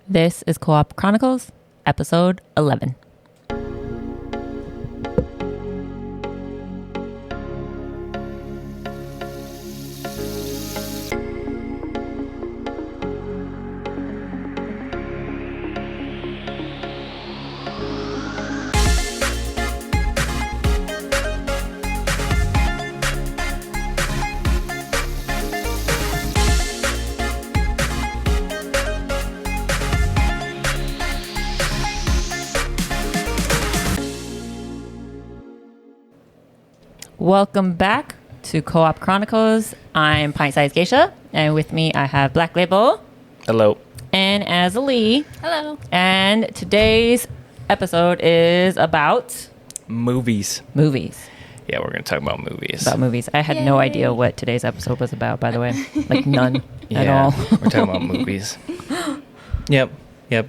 This is Co-op Chronicles, episode 11. Welcome back to Co-op Chronicles. I'm Pint-Sized Geisha, and with me I have Black Label. Hello. And Azalee. Hello. And today's episode is about... Movies. Movies. Yeah, we're going to talk about movies. About movies. I had no idea what today's episode was about, by the way. Like, none at all. We're talking about movies. Yep. Yeah,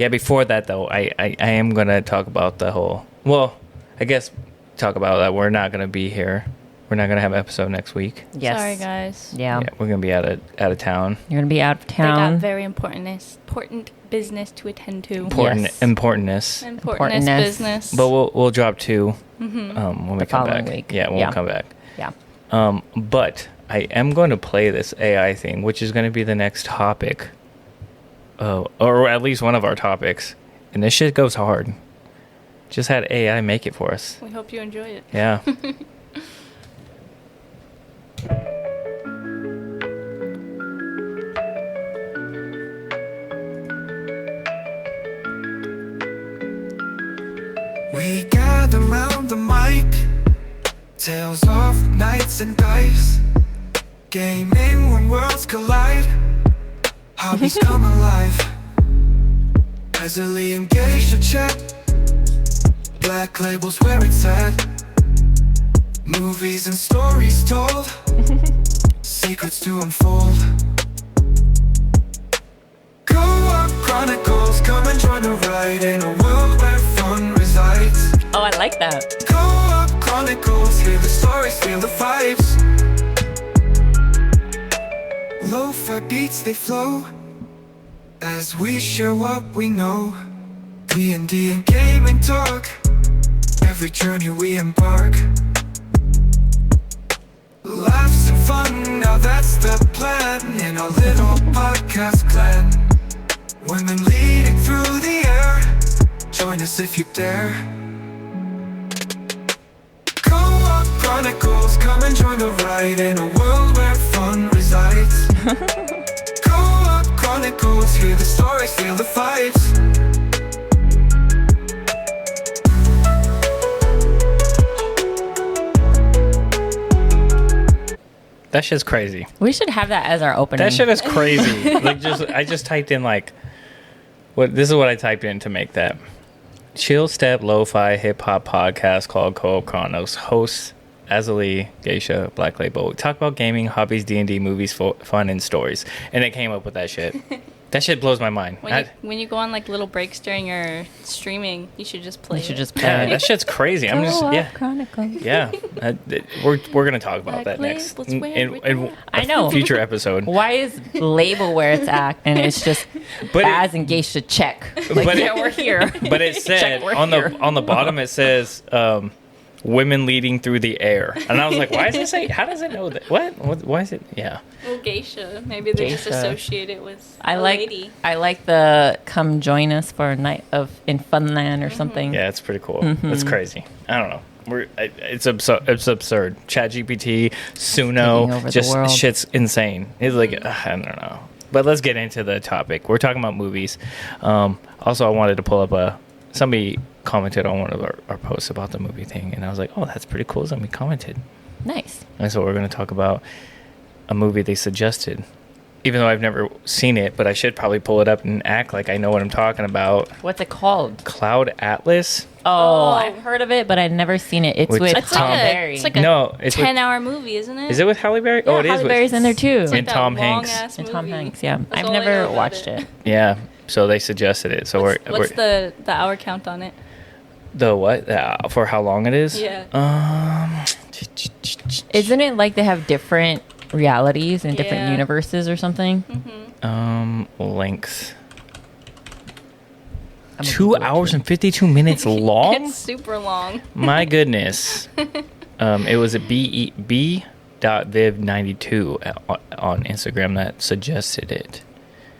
before that, though, I am going to talk about the whole... Well, I guess talk about that we're not going to be here. We're not going to have an episode next week. Yes. Sorry, guys. Yeah. We're going to be out of town. You're going to be out of They town. got very important business to attend to. Yes. Importantness business. But we'll drop two when we come following back. week. Yeah, when we come back. Yeah. But I am going to play this AI thing, which is going to be the next topic. Or at least one of our topics. And this shit goes hard. Just had AI make it for us. We hope you enjoy it. Yeah. We gather round the mic, tales of knights and dice, gaming when worlds collide, hobbies come alive. Azalee and Geisha chat, Black Label's where it's at. Movies and stories told, secrets to unfold. Co-op Chronicles, come and join the ride in a world where fun resides. Oh, I like that. Co-op Chronicles, hear the stories, feel the vibes. Lo-fi beats, they flow as we share what we know. D&D and gaming talk, every journey we embark. Laughs and fun, now that's the plan in our little podcast clan. Women leading through the air, join us if you dare. Co-op Chronicles, come and join the ride in a world where fun resides. Co-op Chronicles, hear the stories, feel the vibes. That shit's crazy. We should have that as our opening. That shit is crazy. I just typed in this is what I typed in to make that. Chill step lo-fi hip hop podcast called Co-op Chronicles. Hosts Azalee, Geisha, Black Label. We talk about gaming, hobbies, D&D, movies, fun, and stories. And it came up with that shit. That shit blows my mind. When you go on like little breaks during your streaming, you should just play. Yeah, that shit's crazy. I'm just Chronicles. yeah. We're gonna talk about that next in I know. future episode. Why is label where it's at and it's just Az and Geisha check? Like, we're here. But it said on the bottom it says women leading through the air, and I was like, why does it say? How does it know that? What? Why is it? Yeah. Well, Geisha. Maybe they just associate it with lady. I like the come join us for a night in Funland or something. Yeah, it's pretty cool. It's crazy. I don't know. It's absurd. ChatGPT, Suno, just shit's insane. It's like I don't know. But let's get into the topic. We're talking about movies. Also, I wanted to pull up somebody commented on one of our posts about the movie thing, and I was like, oh, that's pretty cool. Somebody commented. Nice. And so we're going to talk about a movie they suggested, even though I've never seen it, but I should probably pull it up and act like I know what I'm talking about. What's it called? Cloud Atlas. Oh, I've heard of it, but I've never seen it. It's with Tom Berry. It's like a 10-hour movie, isn't it? Is it with Halle Berry? Yeah, Oh, it is. Halle Berry's in there too. And Tom Hanks. And Tom Hanks, yeah. I've never watched it. Yeah, so they suggested it. So what's the hour count on it? The what? For how long it is? Yeah. Isn't it like they have different realities and different universes or something. Length. 2 hours and 52 minutes long? It's super long. My goodness. It was a b.viv92 on Instagram that suggested it.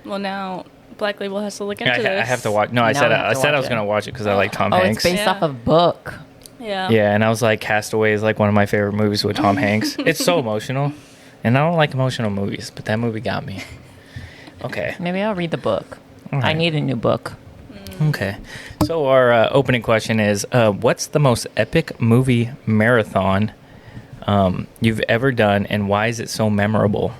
Well, now Black Label has to look into this. I have to watch. No, I said I was going to watch it because I like Tom Hanks. It's based off of a book. Yeah. Yeah, and I was like, Castaway is like one of my favorite movies with Tom Hanks. It's so emotional. And I don't like emotional movies, but that movie got me. Okay. Maybe I'll read the book. Right. I need a new book. Okay. So our opening question is, what's the most epic movie marathon you've ever done, and why is it so memorable?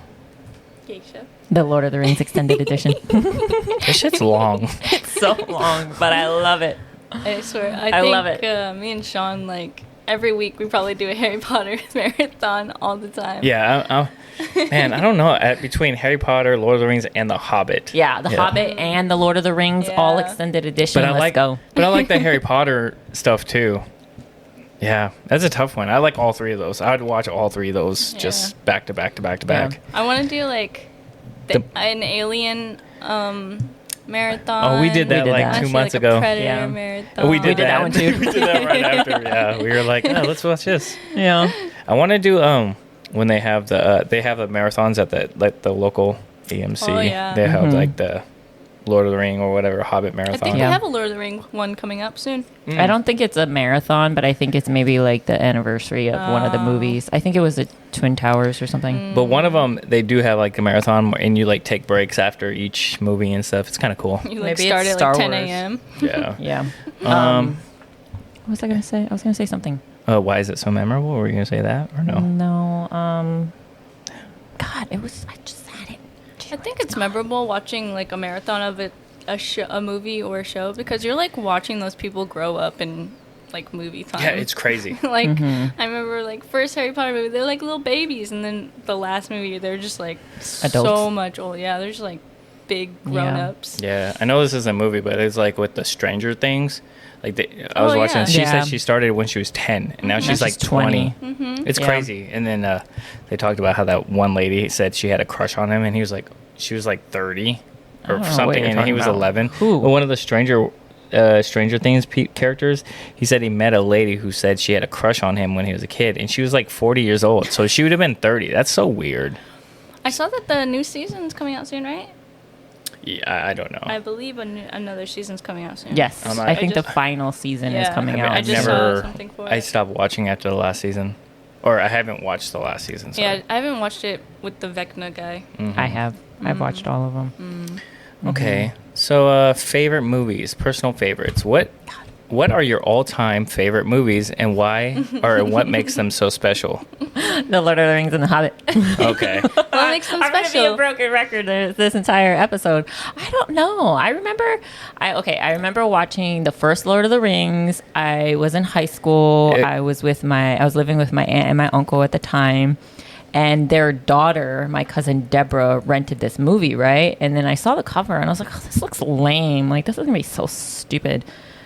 Geisha. The Lord of the Rings extended edition. This shit's long. It's so long, but I love it. I swear. I I think, love it. Me and Sean, like, every week we probably do a Harry Potter marathon all the time. Yeah. Man, I don't know. Between Harry Potter, Lord of the Rings, and The Hobbit. Yeah, The Hobbit and The Lord of the Rings, all extended edition. Let's go. But I like the Harry Potter stuff, too. Yeah, that's a tough one. I like all three of those. I would watch all three of those just back to back to back to back. I want to do, like, an Alien marathon. Oh, we did that like 2 months ago. Predator marathon. We did that one too. We did that right after. Yeah, we were like, let's watch this. Yeah. I want to do when they have the marathons at the local AMC. Oh, yeah. They have like the Lord of the Ring or whatever Hobbit marathon. I think they have a Lord of the Ring one coming up soon. I don't think it's a marathon, but I think it's maybe like the anniversary of one of the movies. I think it was the Twin Towers or something. But one of them, they do have like a marathon, and you like take breaks after each movie and stuff. It's kind of cool. You like Maybe start it's at Star like 10 Wars. a.m. Yeah. Yeah. What was I going to say? I was going to say something. Why is it so memorable? Were you going to say that or no? No. God, it was. I just had it. I think it's memorable watching like a marathon of a movie or a show, because you're like watching those people grow up in like movie time. Yeah, it's crazy. Like I remember like first Harry Potter movie, they're like little babies, and then the last movie they're just like so Adults. much old. Yeah, they're just like big grown ups. Yeah, I know this is a movie, but it's like with the Stranger Things. Like I was watching. She said she started when she was 10, and now she's like 20. It's crazy. And then they talked about how that one lady said she had a crush on him, and he was like, she was like 30 or something, and he was 11. Who? One of the Stranger Things characters, he said he met a lady who said she had a crush on him when he was a kid, and she was like 40 years old, so she would have been 30. That's so weird. I saw that the new season's coming out soon, right? Yeah, I don't know. I believe another season's coming out soon. Yes. I think the final season is coming out. I just saw something for it. I stopped watching after the last season. Or I haven't watched the last season. Sorry. Yeah, I haven't watched it with the Vecna guy. I have. I've watched all of them. Okay. So, favorite movies, personal favorites. What are your all-time favorite movies, and why, or what makes them so special? The Lord of the Rings and The Hobbit. Okay. What makes them I'm going to be special? a broken record this entire episode. I don't know. I remember watching the first Lord of the Rings. I was in high school. I was living with my aunt and my uncle at the time. And their daughter, my cousin Deborah, rented this movie, right? And then I saw the cover and I was like, oh, this looks lame. Like, this is going to be so stupid.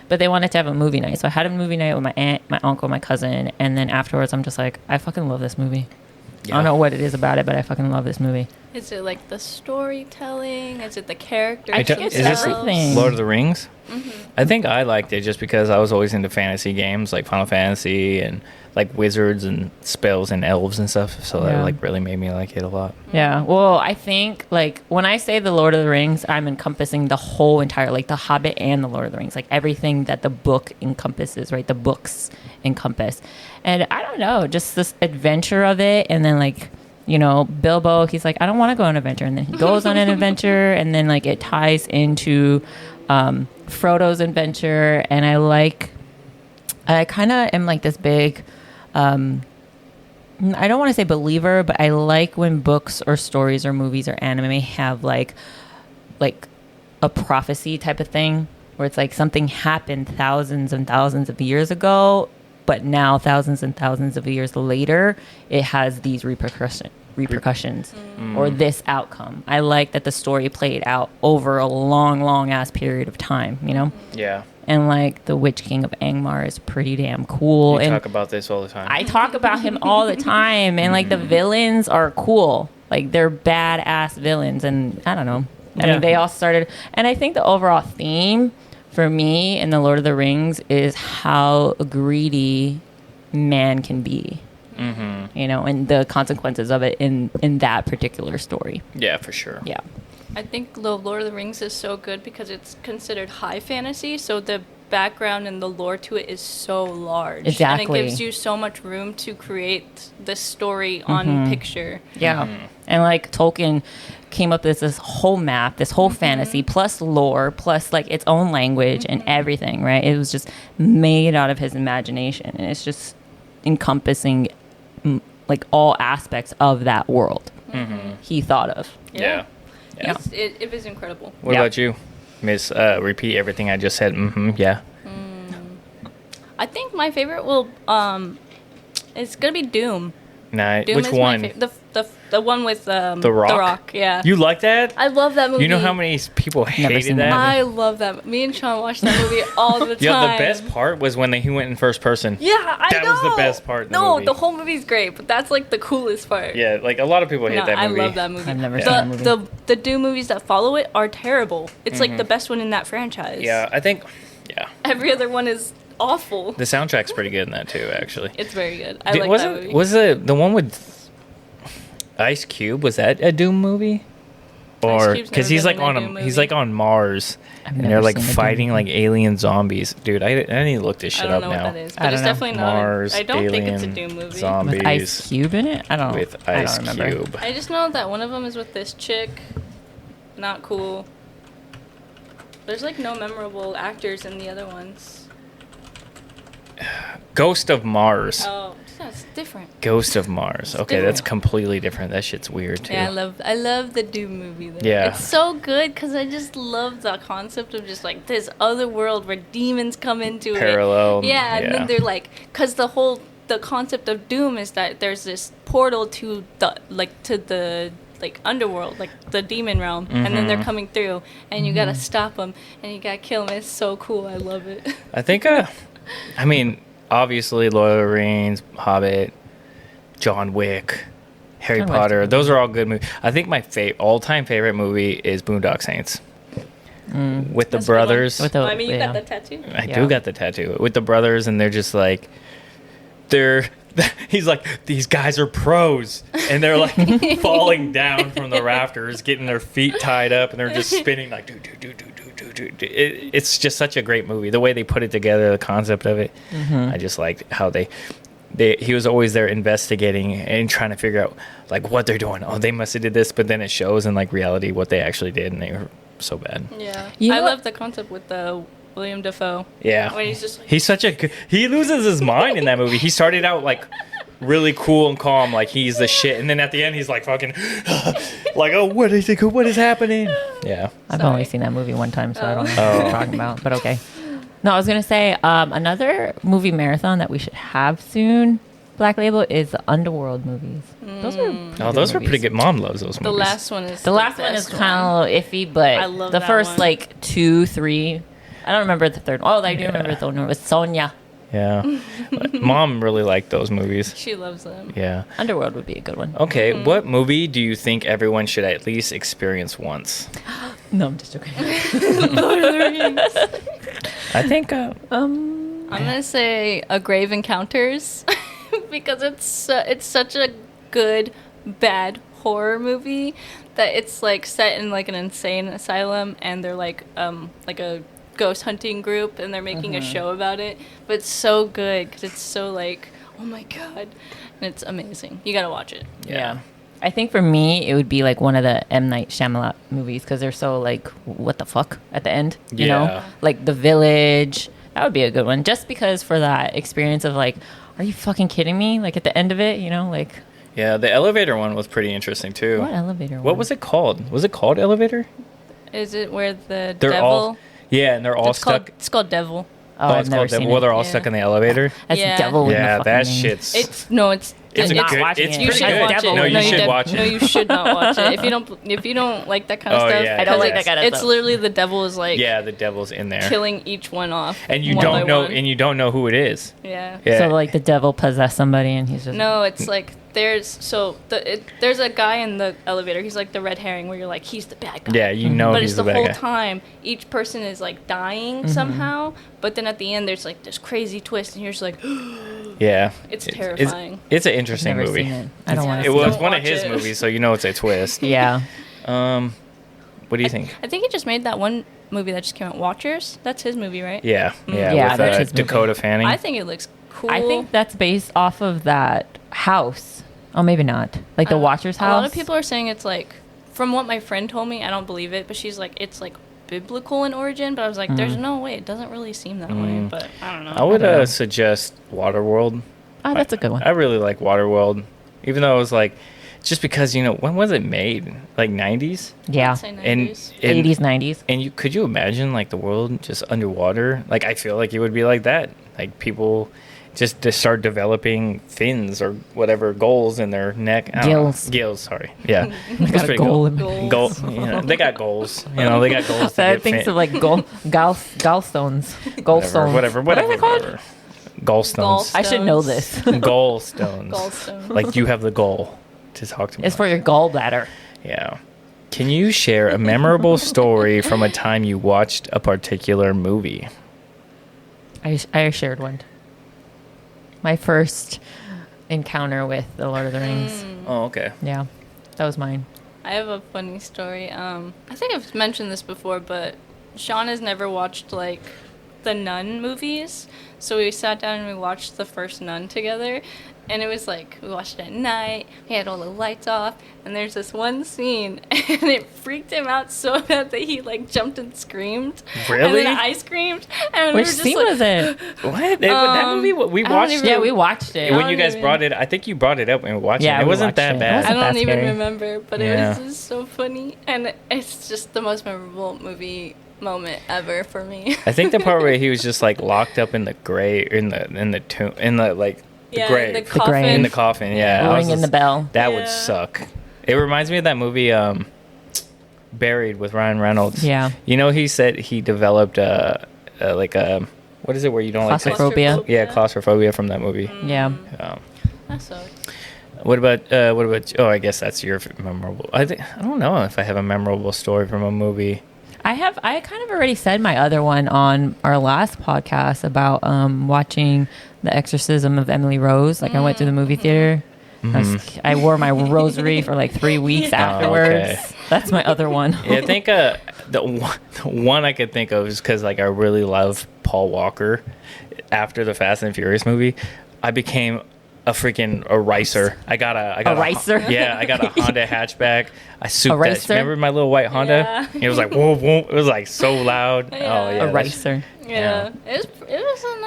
But they wanted to have a movie night. So I had a movie night with my aunt, my uncle, my cousin. And then afterwards, I'm just like, I fucking love this movie. Yeah. I don't know what it is about it, but I fucking love this movie. Is it like the storytelling? Is it the characters? I think it's everything. Lord of the Rings? I think I liked it just because I was always into fantasy games like Final Fantasy and like wizards and spells and elves and stuff. So that like really made me like it a lot. Yeah. Well, I think like when I say the Lord of the Rings, I'm encompassing the whole entire, like the Hobbit and the Lord of the Rings, like everything that the book encompasses, right? The books encompass. And I don't know, just this adventure of it. And then like, you know, Bilbo, he's like, I don't want to go on an adventure. And then he goes on an adventure, and then like it ties into Frodo's adventure. And I kind of am like this big, I don't want to say believer, but I like when books or stories or movies or anime have like a prophecy type of thing, where it's like something happened thousands and thousands of years ago, but now thousands and thousands of years later, it has these repercussions or this outcome. I like that the story played out over a long ass period of time, you know? Yeah. And like the Witch King of Angmar is pretty damn cool. You and talk about this all the time. I talk about him all the time. And like the villains are cool. Like they're badass villains. And I don't know. I mean, they all started. And I think the overall theme for me in The Lord of the Rings is how greedy man can be. You know, and the consequences of it in that particular story. Yeah, for sure. Yeah. I think The Lord of the Rings is so good because it's considered high fantasy, so the background and the lore to it is so large. Exactly. And it gives you so much room to create the story on picture. Yeah. And like Tolkien came up with this whole map, this whole fantasy, plus lore, plus like its own language and everything, right? It was just made out of his imagination. And it's just encompassing like all aspects of that world he thought of. Yeah. It was incredible. What about you, Miss? Repeat everything I just said. Yeah. I think my favorite will it's gonna be Doom. Nah, Doom which is one? The one with The Rock. The Rock. Yeah. You like that? I love that movie. You know how many people hated seen that? that. I love that. Me and Sean watched that movie all the time. Yeah, the best part was when he went in first person. Yeah, I know. That was the best part in the No, movie. the whole movie's great, but that's like the coolest part. Yeah, like a lot of people hate that movie. I love that movie. I've never seen that movie. The Doom movies that follow it are terrible. It's like the best one in that franchise. Yeah, I think. Yeah, Every other one is awful. the soundtrack's pretty good in that too. Actually, It's very good. I like that movie. Was the one with Ice Cube? Was that a Doom movie? Or Cube's because never he's been like in a on Doom he's movie. like on Mars, and never they're like seen a Doom fighting movie. like alien zombies. Dude, I need to look this I shit don't up know now. what that is, I but don't it's know. definitely not. Mars, I don't think it's a alien Doom movie. zombies With Ice Cube in it? I don't know. with I Ice don't remember. Cube. I just know that one of them is with this chick. Not cool. There's like no memorable actors in the other ones. Ghost of Mars. Oh, that's different. Ghost of Mars. Okay, that's completely different. That shit's weird too. Yeah, I love the Doom movie though. Yeah. It's so good because I just love the concept of just like this other world where demons come into Parallel, it. Yeah, and yeah. then they're like, because the concept of Doom is that there's this portal to the underworld, like the demon realm, and then they're coming through, and you gotta stop them, and you gotta kill them. It's so cool. I love it. I think, I mean, obviously, Lord of the Rings, Hobbit, John Wick, Harry liked Potter. it. Those are all good movies. I think my all-time favorite movie is Boondock Saints. With the That's a good one. brothers. With the, I mean, you yeah. got the tattoo. I Yeah. do got the tattoo. With the brothers, and they're just like, he's like, these guys are pros, and they're like falling down from the rafters, getting their feet tied up, and they're just spinning like do. It's just such a great movie. The way they put it together, the concept of it, I just liked how he was always there investigating and trying to figure out like what they're doing. Oh, they must have did this, but then it shows in like reality what they actually did, and they were so bad. Yeah, You I know love the concept with the William Dafoe. Yeah, When he's just like, he's such a he loses his mind in that movie. He started out like really cool and calm, like he's the shit, and then at the end he's like fucking like, oh, what is happening? Yeah, I've Sorry. only seen that movie one time, so I don't know what you're talking about. But okay. No, I was gonna say another movie marathon that we should have soon. Black Label is the Underworld movies. Those are those were pretty good. Mom loves those movies. the last one is The last one is best kind of iffy, but I love the that first one. like 2, 3. I don't remember the third. Oh, I do remember the third one. It was Sonia. Yeah, Mom really liked those movies. She loves them. Yeah. Underworld would be a good one. Okay, what movie do you think everyone should at least experience once? No, I'm just joking. I think. I'm gonna say A Grave Encounters because it's such a good bad horror movie that it's like set in like an insane asylum, and they're like a ghost hunting group, and they're making a show about it. But it's so good because it's so like, oh my god, and it's amazing. You gotta watch it. Yeah. I think for me, it would be like one of the M. Night Shyamalan movies because they're so like, what the fuck at the end, you know? Yeah. Like The Village. That would be a good one. Just because for that experience of like, are you fucking kidding me? Like at the end of it, you know, like. Yeah, the elevator one was pretty interesting too. What elevator? What was it called? Was it called Elevator? Is it where the They're devil? all. Yeah, and they're all it's stuck. Called, it's called Devil. Oh, I've never seen Well, it. they're all stuck in the elevator. That's Yeah. devil. Yeah, in the that fucking name. shit's. It's It's a not good. watching It's it. You pretty should good. watch it. No, you should def- watch No, it. you should not watch it. If you don't like that kind of Oh, stuff. yeah. I don't like because that kind of It's stuff. literally the devil is like Yeah, the devil's in there, killing each one off. and you one by don't know, one. and you don't know who it is. Yeah. Yeah. So like the devil possessed somebody, and he's just No, it's like there's a guy in the elevator. He's like the red herring where you're like he's the bad guy. Yeah, you know But he's it's the the bad whole guy. time each person is like dying somehow. But then at the end there's like this crazy twist, and you're just like, Yeah, It's terrifying. It's an I've interesting never movie. seen it. I don't want It to. was Don't one of watch his it. movies, so you know it's a twist. Yeah. What do you think? I think he just made that one movie that just came out, Watchers. That's his movie, right? Yeah, yeah, Yeah, with that's his movie. Dakota Fanning. I think it looks cool. I think that's based off of that house. Oh, maybe not. Like the Watcher's house. A lot of people are saying it's like, from what my friend told me, I don't believe it, but she's like, it's like biblical in origin. But I was like, there's no way. It doesn't really seem that way. But I don't know. I would know. suggest Waterworld. Oh, that's a good one. I really like Waterworld, even though it was like, just because when was it made? Like 90s? Yeah. I'd say And 90s. 80s, 90s. And could you imagine like the world just underwater? Like I feel like it would be like that. Like people just to start developing fins or whatever goals in their neck. I don't know. Gills. Sorry. Yeah. Got That's a pretty goal cool. in Goal. They got goals. They got goals. To I get think fit. of like gallstones. Gallstones. Whatever. What are they called? Whatever. Gallstones. I should know this. Gallstones. Gallstone. Like you have the goal to talk to me. It's for your gallbladder. Yeah. Can you share a memorable story from a time you watched a particular movie? I shared one. My first encounter with the Lord of the Rings. Oh, okay. Yeah, that was mine. I have a funny story. I think I've mentioned this before, but Sean has never watched like the Nun movies, so we sat down and we watched the first Nun together, and it was like we watched it at night. We had all the lights off, and there's this one scene, and it freaked him out so bad that he like jumped and screamed. Really? And then I screamed. And we Which were just scene like, was it? What? That movie? We I don't watched even- it. Yeah, we watched it. When you don't guys even- brought it, I think you brought it up and we watched Yeah, it. It we wasn't watched that it. It bad. I wasn't don't that even scary. remember, but Yeah. it was just so funny, and it's just the most memorable movie moment ever for me. I think the part where he was just like locked up in the grave, in the tomb, in the like the Yeah, grave, the grave. coffin. in the coffin. Yeah, I was Ringing the just- bell. That would Yeah. suck. It reminds me of that movie, Buried with Ryan Reynolds. Yeah. He said he developed what is it where you don't like to- Claustrophobia. Yeah, claustrophobia from that movie. Yeah. That sucks. What about oh, I guess that's your memorable. I don't know if I have a memorable story from a movie. I kind of already said my other one on our last podcast about watching The Exorcism of Emily Rose. Like I went to the movie theater. I wore my rosary for like 3 weeks afterwards. okay. That's my other one. Yeah, I think the one I could think of is because like I really love Paul Walker. After the Fast and Furious movie, I became a ricer. I got a ricer? Yeah, I got a Honda hatchback. I souped that. ricer? Remember my little white Honda? Yeah. It was like whoa, whoa. It was like so loud. Yeah. Oh yeah, A that's- ricer. Yeah, it was a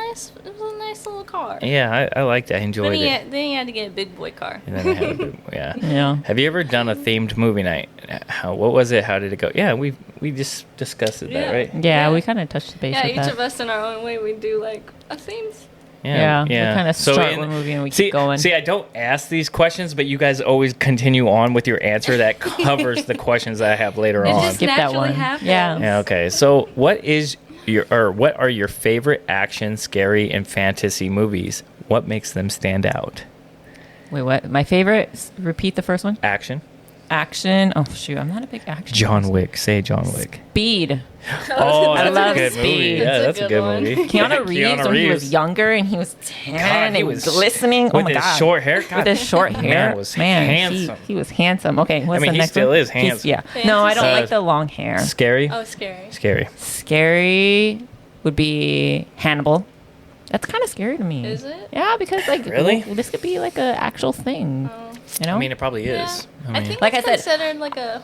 nice little car. Yeah, I liked it. I Then enjoyed he, it. had, then he had to get a big boy car. And then I had a bit- yeah. Yeah. Have you ever done a themed movie night? What was it? How did it go? Yeah, we just discussed that, Yeah. right? Yeah, we kind of touched the base Yeah, with each that. of us in our own way, we do like a theme. Yeah, we kinda start one movie and we keep going. See, I don't ask these questions, but you guys always continue on with your answer that covers the questions that I have later It on. just Skip that naturally one. happens. Yeah. Yeah, okay. So, what are your favorite action, scary, and fantasy movies? What makes them stand out? Wait, what? My favorite? Repeat the first one. Action. Action. Oh shoot, I'm not a big action. John person. Wick. Say John Wick. Speed. Oh, I that's love a good movie. Speed. Yeah, That's that's a a good good one. movie. Keanu Reeves when he was younger and he was tan God, he and was glistening. with Oh my his god. short hair. God, With his short man hair. was Man, handsome. He was handsome. Okay, what's I mean, the he next still one? is handsome. Yeah. No, I don't Uh, like the long hair. Scary. Oh, scary. Scary. Scary would be Hannibal. That's kind of scary to me. Is it? Yeah, because like Really? this could be like a actual thing. Oh. You know? I mean, it probably Yeah. is. I think Like it's I said- considered like a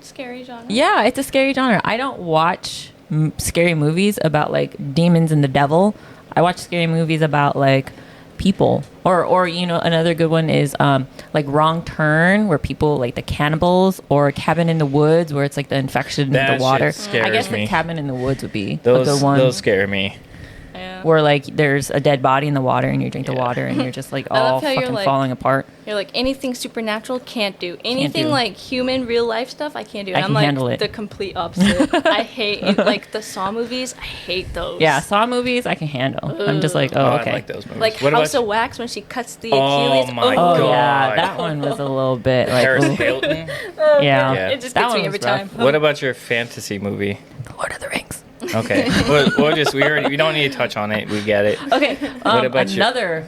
scary genre. Yeah, it's a scary genre. I don't watch scary movies about like demons and the devil. I watch scary movies about like people. Or another good one is like Wrong Turn, where people like the cannibals, or Cabin in the Woods, where it's like the infection in That the water. shit scares I guess me. the Cabin in the Woods would be a Those good one. those scare me. Yeah. where like there's a dead body in the water and you drink the water and you're just like all fucking like, falling apart. You're like, anything supernatural, can't do. Anything like human, real life stuff, I can't do. And I'm like handle it. the complete opposite. I hate like the Saw movies. I hate those. Yeah, Saw movies I can handle. Ugh. I'm just like, okay. I like those movies. Like House of Wax when she cuts the Achilles. Oh my god. Yeah, that one was a little bit like Paris Hilton. Yeah. It just gets me every time. What about your fantasy movie? Lord of the Rings. Okay. We don't need to touch on it. We get it. Okay. What about another?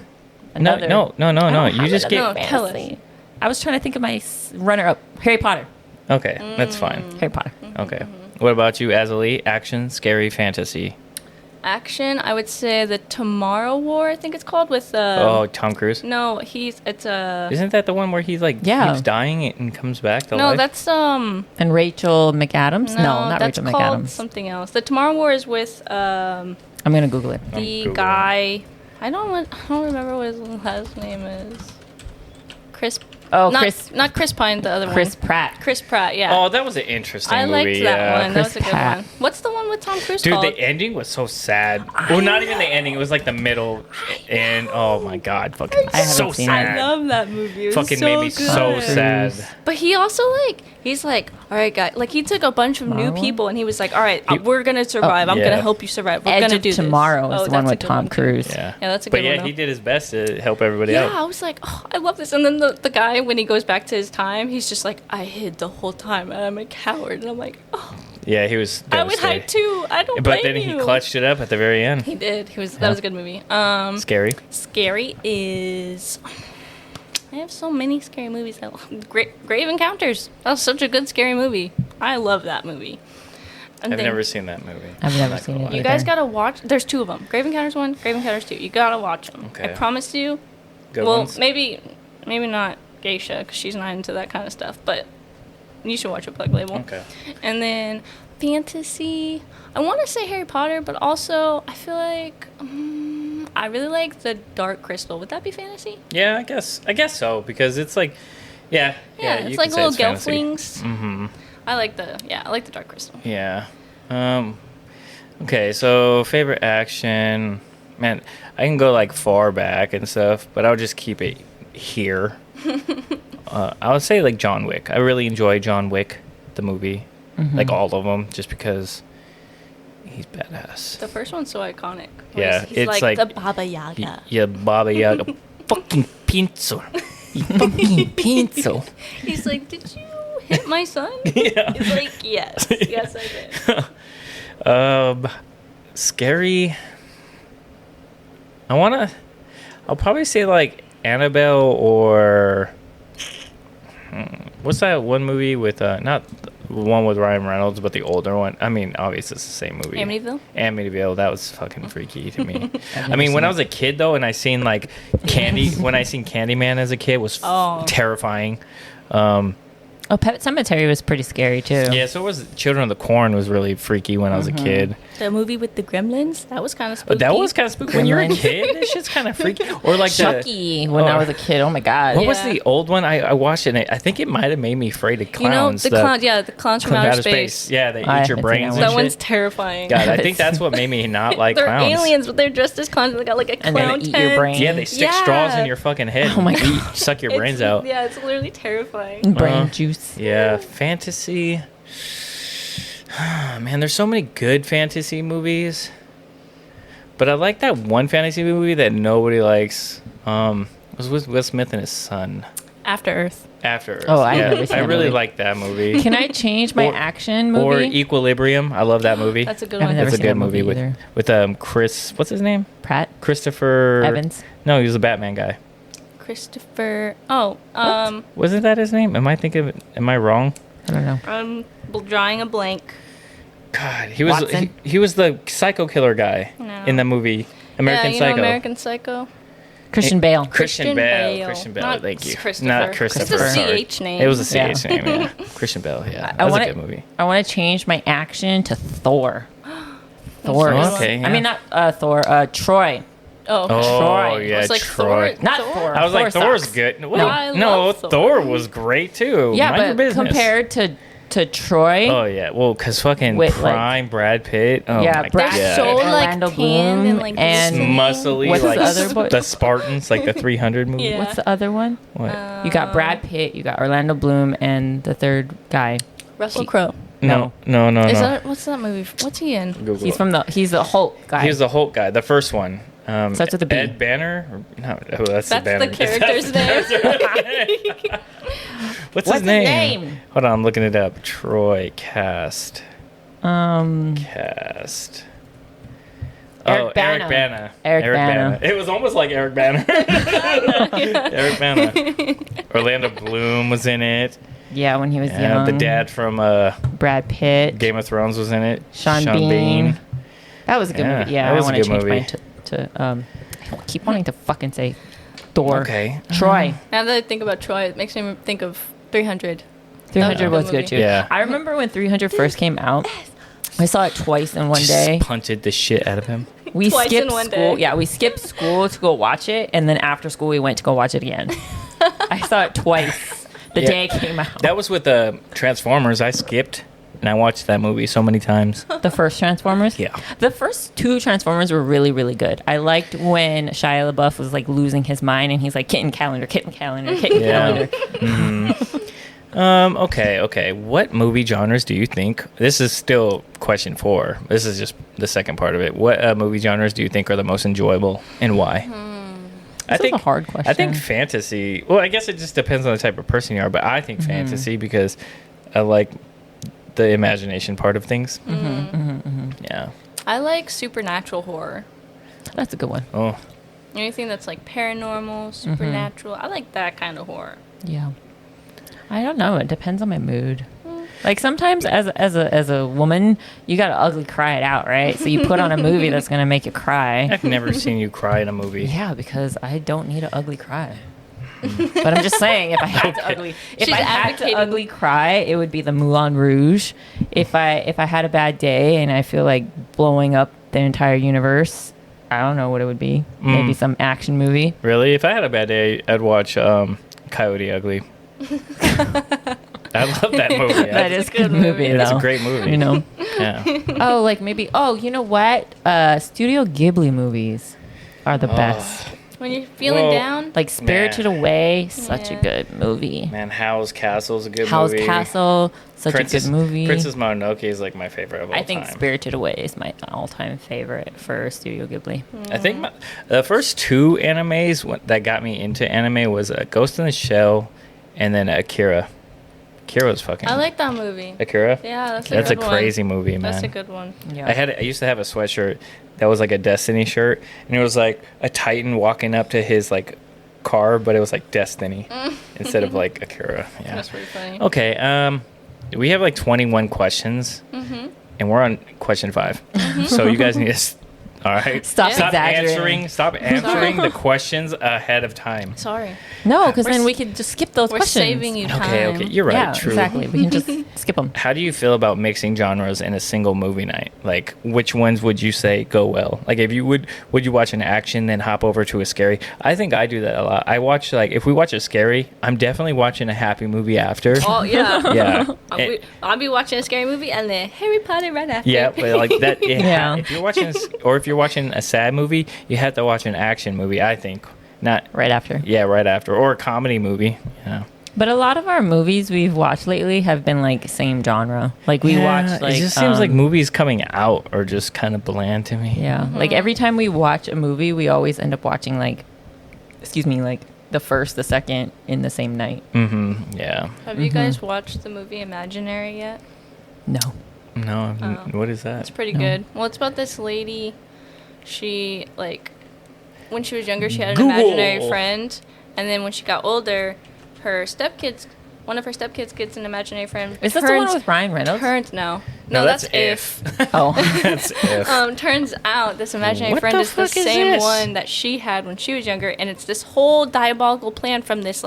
No. You just get fantasy. I was trying to think of my runner-up. Harry Potter. Okay, that's fine. Harry Potter. Okay. What about you, Azalee? Action, scary, fantasy. Action, I would say the Tomorrow War, I think it's called, with Tom Cruise? No, it's Isn't that the one where he's like keeps dying and comes back to life? No, that's And Rachel McAdams? No, not Rachel McAdams. That's called something else. The Tomorrow War is with I'm going to Google it. The guy, I don't remember what his last name is. Chris. Oh, not Chris Pine, the other one. Chris Pratt. Chris Pratt, yeah. Oh, that was an interesting movie. I liked that one. That was a good Pratt. one. What's the one with Tom Cruise Dude, called? the ending was so sad. Well, not even the ending. It was like the middle. And oh my god, fucking so sad. I love that movie. It was fucking so made me good. so sad. But he also he's like, all right, guys. Like he took a bunch of new people and he was like, all right, we're gonna survive. I'm gonna help you survive. We're Edge gonna of do Tomorrow this. is the one with Tom Cruise. Yeah, that's a good one. But he did his best to help everybody Yeah, out. I was like, oh, I love this. And then the guy, when he goes back to his time, he's just like, I hid the whole time and I'm a coward. And I'm like, oh. Yeah, he was devastated. I would hide too. I don't But blame then you. he clutched it up at the very end. He did. That was a good movie. Scary. Scary is... I have so many scary movies. Grave Encounters. That was such a good scary movie. I love that movie. I've never seen that movie. I've never seen it. You guys gotta watch. There's two of them. Grave Encounters 1, Grave Encounters 2. You gotta watch them. Okay. I promise you. Good ones? maybe not Geisha because she's not into that kind of stuff. But you should watch a Plug Label. Okay. And then fantasy. I want to say Harry Potter, but also I feel like I really like the Dark Crystal. Would that be fantasy? Yeah, I guess so because it's like, yeah, it's you like can say little it's fantasy. gelflings. Mm-hmm. I like the Dark Crystal. Yeah. Okay, so favorite action, man, I can go like far back and stuff, but I'll just keep it here. I would say like John Wick. I really enjoy John Wick, the movie, like all of them, just because he's badass. The first one's so iconic. Yeah, he's it's like the Baba Yaga. Yeah, Baba Yaga, fucking pinzo, fucking pinzo. He's like, did you hit my son? Yeah. He's like, yes, yes, I did. Scary. I'll probably say like Annabelle or what's that one movie with not the one with Ryan Reynolds but the older one. I mean, obviously it's the same movie. Amityville. That was fucking freaky to me. I mean, when I was a kid though, and I seen like when I seen Candyman as a kid was terrifying. Pet Cemetery was pretty scary too. Yeah, so was Children of the Corn was really freaky when I was a kid. The movie with the gremlins, that was kind of spooky. But that was kind of spooky. When you're a kid, this shit's kind of freaky. Or like Chucky when I was a kid. Oh my god. What was the old one? I watched it. And I think it might have made me afraid of clowns. You know, the clowns from outer space. Yeah, they eat your brains. That one's terrifying. God, I think that's what made me not like they're clowns. They're aliens, but they're dressed as clowns. They got like a clown and they eat your brain. Yeah, they stick straws in your fucking head. Oh my god, suck your brains out. Yeah, it's literally terrifying. Brain juice. Yeah, fantasy. Man, there's so many good fantasy movies. But I like that one fantasy movie that nobody likes. Was with Will Smith and his son. After Earth. Oh, I really like that movie. Can I change my action movie? Or Equilibrium. I love that movie. That's a good one. That's a good movie with Chris. What's his name? Pratt. Christopher Evans. No, he was a Batman guy. Christopher. Wasn't that his name? Am I wrong? I don't know. I'm drawing a blank. God, he was the psycho killer guy in the movie American Psycho. American Psycho. Christian Bale. Christian Bale. Thank you. Not Christopher. It's a CH name. It was a CH name. Yeah. Christian Bale. Yeah, that was a good movie. I want to change my action to Thor. Thor. Okay. Yeah. I mean, not Thor. Troy. Troy. Yeah, like Troy. Not Thor. I was like, Thor's good. No, Thor was great too. Yeah, but compared to to Troy. Oh yeah, well, cause fucking With, prime Brad Pitt. Oh yeah, my Brad God. They're so Orlando like tanned Bloom and like and muscly, what's like the other boy? the Spartans, like the 300 movie. Yeah. What's the other one? What? You got Brad Pitt, you got Orlando Bloom, and the third guy. Russell Crowe. No. Is that what's that movie? What's he in? Google He's the Hulk guy. He was the Hulk guy, the first one. Starts with a B. Ed Banner? No, that's the That's Banner. the character's name. What's his name? Hold on, I'm looking it up. Troy cast. Cast. Eric Bana. Eric Bana. Eric Bana. It was almost like Eric Banner. Eric Bana. Orlando Bloom was in it. Yeah, when he was young. The dad from Brad Pitt. Game of Thrones was in it. Sean Bean. That was a good movie. Yeah, that was I want a to good change movie. mine to I keep wanting to fucking say Thor. Okay. Troy. Now that I think about Troy, it makes me think of 300. 300 was Good good movie. too. Yeah. I remember when 300 first came out. I saw it twice in one day. Just punted the shit out of him. We Twice skipped in one school. day. Yeah, we skipped school to go watch it, and then after school we went to go watch it again. I saw it twice the day it came out. That was with the Transformers. I skipped, and I watched that movie so many times. The first Transformers? Yeah. The first two Transformers were really, really good. I liked when Shia LaBeouf was like losing his mind and he's like, kitten calendar, kitten calendar, kitten calendar. Okay. What movie genres do you think? This is still question 4. This is just the second part of it. What movie genres do you think are the most enjoyable and why? This is a hard question. I think fantasy. Well, I guess it just depends on the type of person you are, but I think fantasy because I like the imagination part of things. Yeah. I like supernatural horror. That's a good one. Oh. Anything that's like paranormal, supernatural. I like that kind of horror. Yeah. I don't know. It depends on my mood. Like sometimes as a woman, you got to ugly cry it out, right? So you put on a movie that's going to make you cry. I've never seen you cry in a movie. Yeah, because I don't need an ugly cry. But I'm just saying, if I had to ugly cry, it would be the Moulin Rouge. If I had a bad day and I feel like blowing up the entire universe, I don't know what it would be. Maybe some action movie. Really? If I had a bad day, I'd watch Coyote Ugly. I love that movie. That is a good movie, though. It's a great movie. You know? Yeah. Oh, like maybe, you know what? Studio Ghibli movies are the best. When you're feeling down, Like Spirited Away, such a Yeah. good movie. Man, Howl's Castle is a good Howl's movie. Castle, such a good movie. Princess Mononoke is like my favorite of all time. I think Spirited Away is my all-time favorite for Studio Ghibli. I think the first 2 animes that got me into anime was Ghost in the Shell and then Akira. Akira was fucking... I like that movie. Akira? Yeah, that's a good one. crazy movie, man. That's a good one. Yeah. I used to have a sweatshirt that was like a Destiny shirt, and it was like a Titan walking up to his like car, but it was like Destiny instead of like Akira. Yeah. That's pretty funny. Okay, we have like 21 questions, and we're on question 5. So you guys need to... All right. Stop exaggerating. Stop answering the questions ahead of time. Sorry. No, because then we could just skip those We're questions. saving you time. Okay, you're right. Yeah, True. exactly. We can just skip them. How do you feel about mixing genres in a single movie night? Like, which ones would you say go well? Like, if you would you watch an action then hop over to a scary? I think I do that a lot. I watch if we watch a scary, I'm definitely watching a happy movie after. Oh yeah. Yeah. I'll be watching a scary movie and then Harry Potter right after. Yeah, but like that. Yeah. If you're watching, if you're watching a sad movie, you have to watch an action movie. I think not Right after. Yeah, right after, or a comedy movie. Yeah. But a lot of our movies we've watched lately have been like same genre. Like we watched like it just seems like movies coming out are just kind of bland to me. Yeah. Like every time we watch a movie, we always end up watching like the first, the second in the same night. Yeah. Have you guys watched the movie Imaginary yet? No. No. What is that? It's pretty No. good. Well, it's about this lady. She when she was younger, she had an Google. imaginary friend, and then when she got older, one of her stepkids gets an imaginary friend. Is that the one with Ryan Reynolds? No, that's If. Oh. That's if. Turns out this imaginary What friend the is the fuck is same this? one that she had when she was younger, and it's this whole diabolical plan from this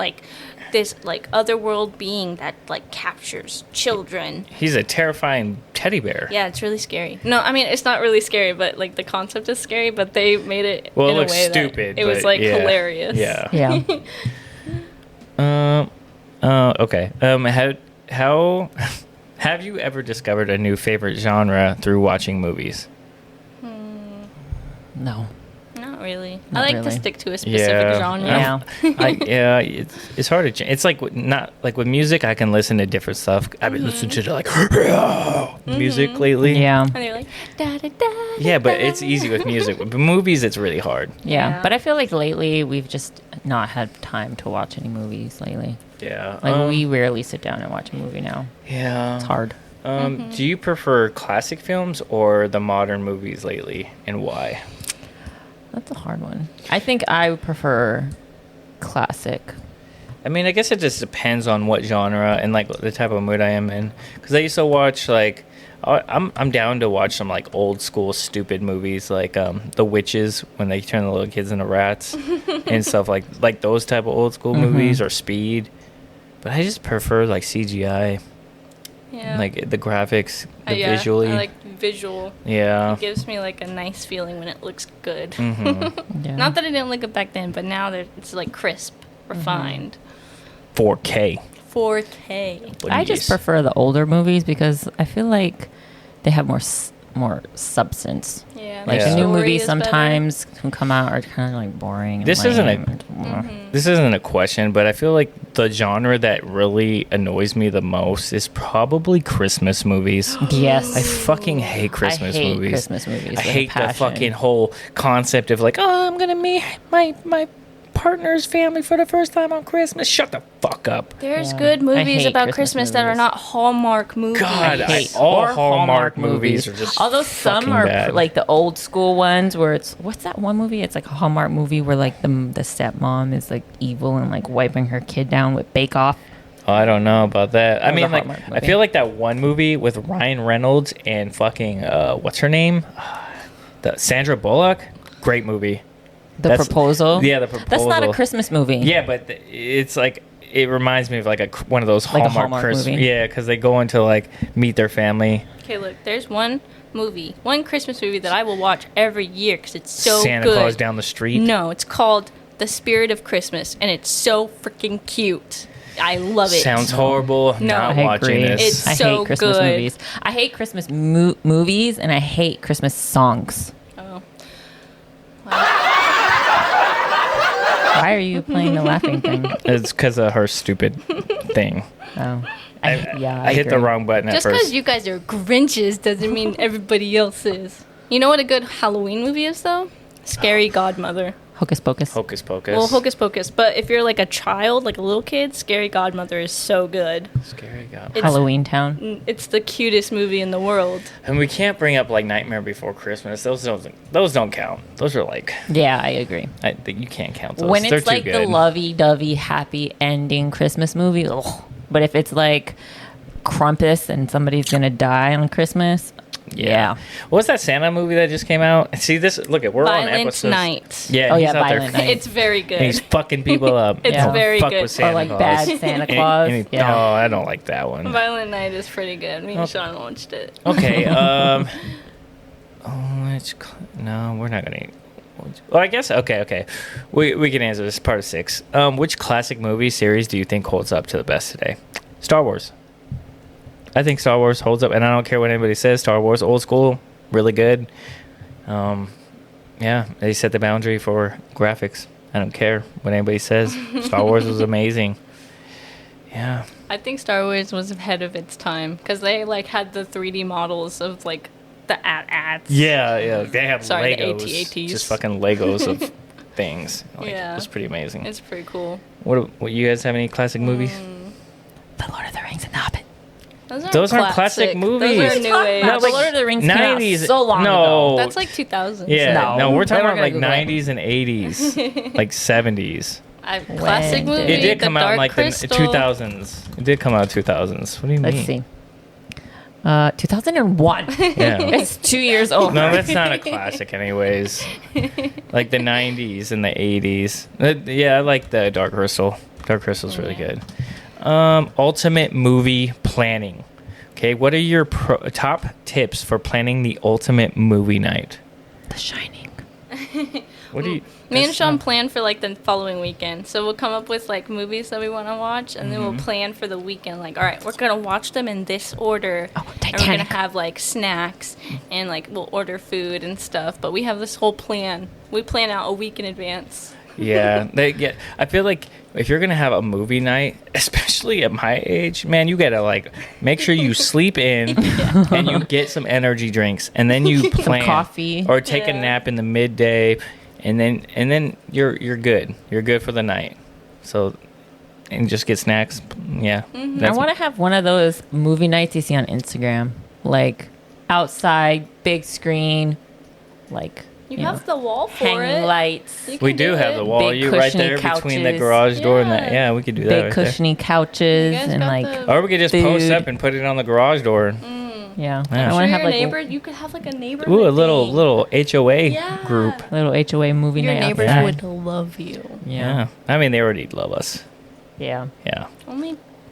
otherworld being that captures children. He's a terrifying teddy bear. Yeah, it's really scary. No, I mean it's not really scary, but the concept is scary. But they made it Well, in it a looks way stupid. that it was but yeah. hilarious. Yeah. Yeah. Okay. Have you ever discovered a new favorite genre through watching movies? No. Not really. Not I like really. to stick to a specific genre. Yeah. It's hard to change. It's like not like with music. I can listen to different stuff. I've been listening to like music lately. Yeah. And they're like, da da da. Yeah, but it's easy with music. With movies, it's really hard. Yeah. But I feel like lately we've just not had time to watch any movies lately. Yeah. Like we rarely sit down and watch a movie now. Yeah. It's hard. Do you prefer classic films or the modern movies lately, and why? That's a hard one. I think I prefer classic. I mean, I guess it just depends on what genre and like the type of mood I am in. Because I used to watch like, I'm down to watch some like old school stupid movies like The Witches when they turn the little kids into rats and stuff like those type of old school movies, or Speed. But I just prefer like CGI. Yeah. Like the graphics, Yeah, visually. I like visual. Yeah. It gives me like a nice feeling when it looks good. Yeah. Not that I didn't like it back then, but now it's like crisp, refined. 4K. 4K. I just prefer the older movies because I feel like they have more substance. Yeah. Like Yeah. the new story movies is better. sometimes can come out are kind of like boring. And This isn't lame. This isn't a question, but I feel like the genre that really annoys me the most is probably Christmas movies. Yes. I fucking hate Christmas I hate movies. Christmas movies. I with a hate the passion. fucking whole concept of like, oh, I'm gonna meet my partner's family for the first time on Christmas. Shut the fuck up. There's Yeah. good I movies hate about Christmas Christmas that are movies. not Hallmark movies. God, hate all or Hallmark movies are just although some fucking are bad. like the old school ones where it's what's that one movie? It's like a Hallmark movie where like the stepmom is like evil and like wiping her kid down with Bake Off. Oh, I don't know about that. I was a mean, like, Hallmark I movie. feel like that one movie with Ryan Reynolds and fucking what's her name, Sandra Bullock. Great movie. The Proposal. Yeah, The Proposal. That's not a Christmas movie. Yeah, but it's like it reminds me of like one of those Like a Hallmark, Hallmark Christmas. movie. Yeah, because they go into like meet their family. Okay, look, there's one Christmas movie that I will watch every year because it's so Santa good. Claus Down the Street. No, it's called The Spirit of Christmas, and it's so freaking cute. I love it. Sounds horrible. No. Not I watching agree. this. It's I so hate Christmas good. movies. I hate Christmas movies and I hate Christmas songs. Oh. Why are you playing the laughing thing? It's because of her stupid thing. Oh, I hit the agree. wrong button at Just first. because you guys are Grinches doesn't mean everybody else is. You know what a good Halloween movie is, though? Scary Godmother. Hocus Pocus. Hocus Pocus. Well, Hocus Pocus. But if you're like a child, like a little kid, Scary Godmother is so good. Scary God. It's- Halloween Town. It's the cutest movie in the world. And we can't bring up like Nightmare Before Christmas. Those don't count. Those are like Yeah, I agree. I think you can't count those. When They're it's too like the good. lovey-dovey, happy ending Christmas movie, ugh. But if it's like Krampus and somebody's gonna die on Christmas, yeah. What's that Santa movie that just came out? See this? Look at we're on Violent episodes. Night. Yeah. Oh, he's yeah, out there Violent Night. It's very good. and he's fucking people up. It's Don't very fuck good. with Santa Or like Claus. bad Santa Claus. Yeah. Oh, I don't like that one. Violent Night is pretty good. Me and Sean watched it. Okay. No, we're not gonna. Well, I guess okay. We can answer this part of 6. Which classic movie series do you think holds up to the best today? Star Wars. I think Star Wars holds up, and I don't care what anybody says. Star Wars, old school, really good. Yeah, they set the boundary for graphics. I don't care what anybody says. Star Wars was amazing. Yeah. I think Star Wars was ahead of its time because they like had the 3D models of like the AT-ATs. Yeah. They have Sorry, the Legos. AT-ATs. Just fucking Legos of things. Like, Yeah. It's pretty amazing. It's pretty cool. What you guys have any classic movies? The Lord of the Rings and the Hobbit. Those aren't classic movies. Those are new age. No, the like Lord of the Rings came out 90s so long no. ago. That's like 2000s. Yeah, no, we're talking We're about gonna like Google it. 90s and 80s, like 70s. Classic When movie. It did come the out in Dark like Crystal. the 2000s. It did come out in 2000s. What do you mean? Let's see. 2001. Yeah. It's 2 years old. No, that's not a classic, anyways. Like the 90s and the 80s. Yeah, I like the Dark Crystal. Dark Crystal's really good. Ultimate movie planning. Okay, what are your top tips for planning the ultimate movie night? The Shining. What do you? Me and Sean plan for like the following weekend. So we'll come up with like movies that we want to watch, and then we'll plan for the weekend. Like, all right, we're gonna watch them in this order. Oh, and we're gonna have like snacks and like we'll order food and stuff. But we have this whole plan. We plan out a week in advance. Yeah, I feel like if you're gonna have a movie night, especially at my age, man, you gotta like make sure you sleep in and you get some energy drinks, and then you plan some coffee or take a nap in the midday, and then you're good. You're good for the night. So, and just get snacks. Yeah, I want to have one of those movie nights you see on Instagram, like outside, big screen, like. You have the wall for hanging it. lights. We do have the wall. Big You right there cushiony between the couches. garage door and that. Yeah, we could do that. Big right cushiony couches You guys and got like the- Or we could just post food. up and put it on the garage door. yeah. Yeah. I I'm want sure to have your like neighbor. You could have like a neighbor. Ooh, a little HOA Yeah. group. a little HOA movie Your night neighbors outside. would love you. Yeah. I mean, they already love us. Yeah. Yeah.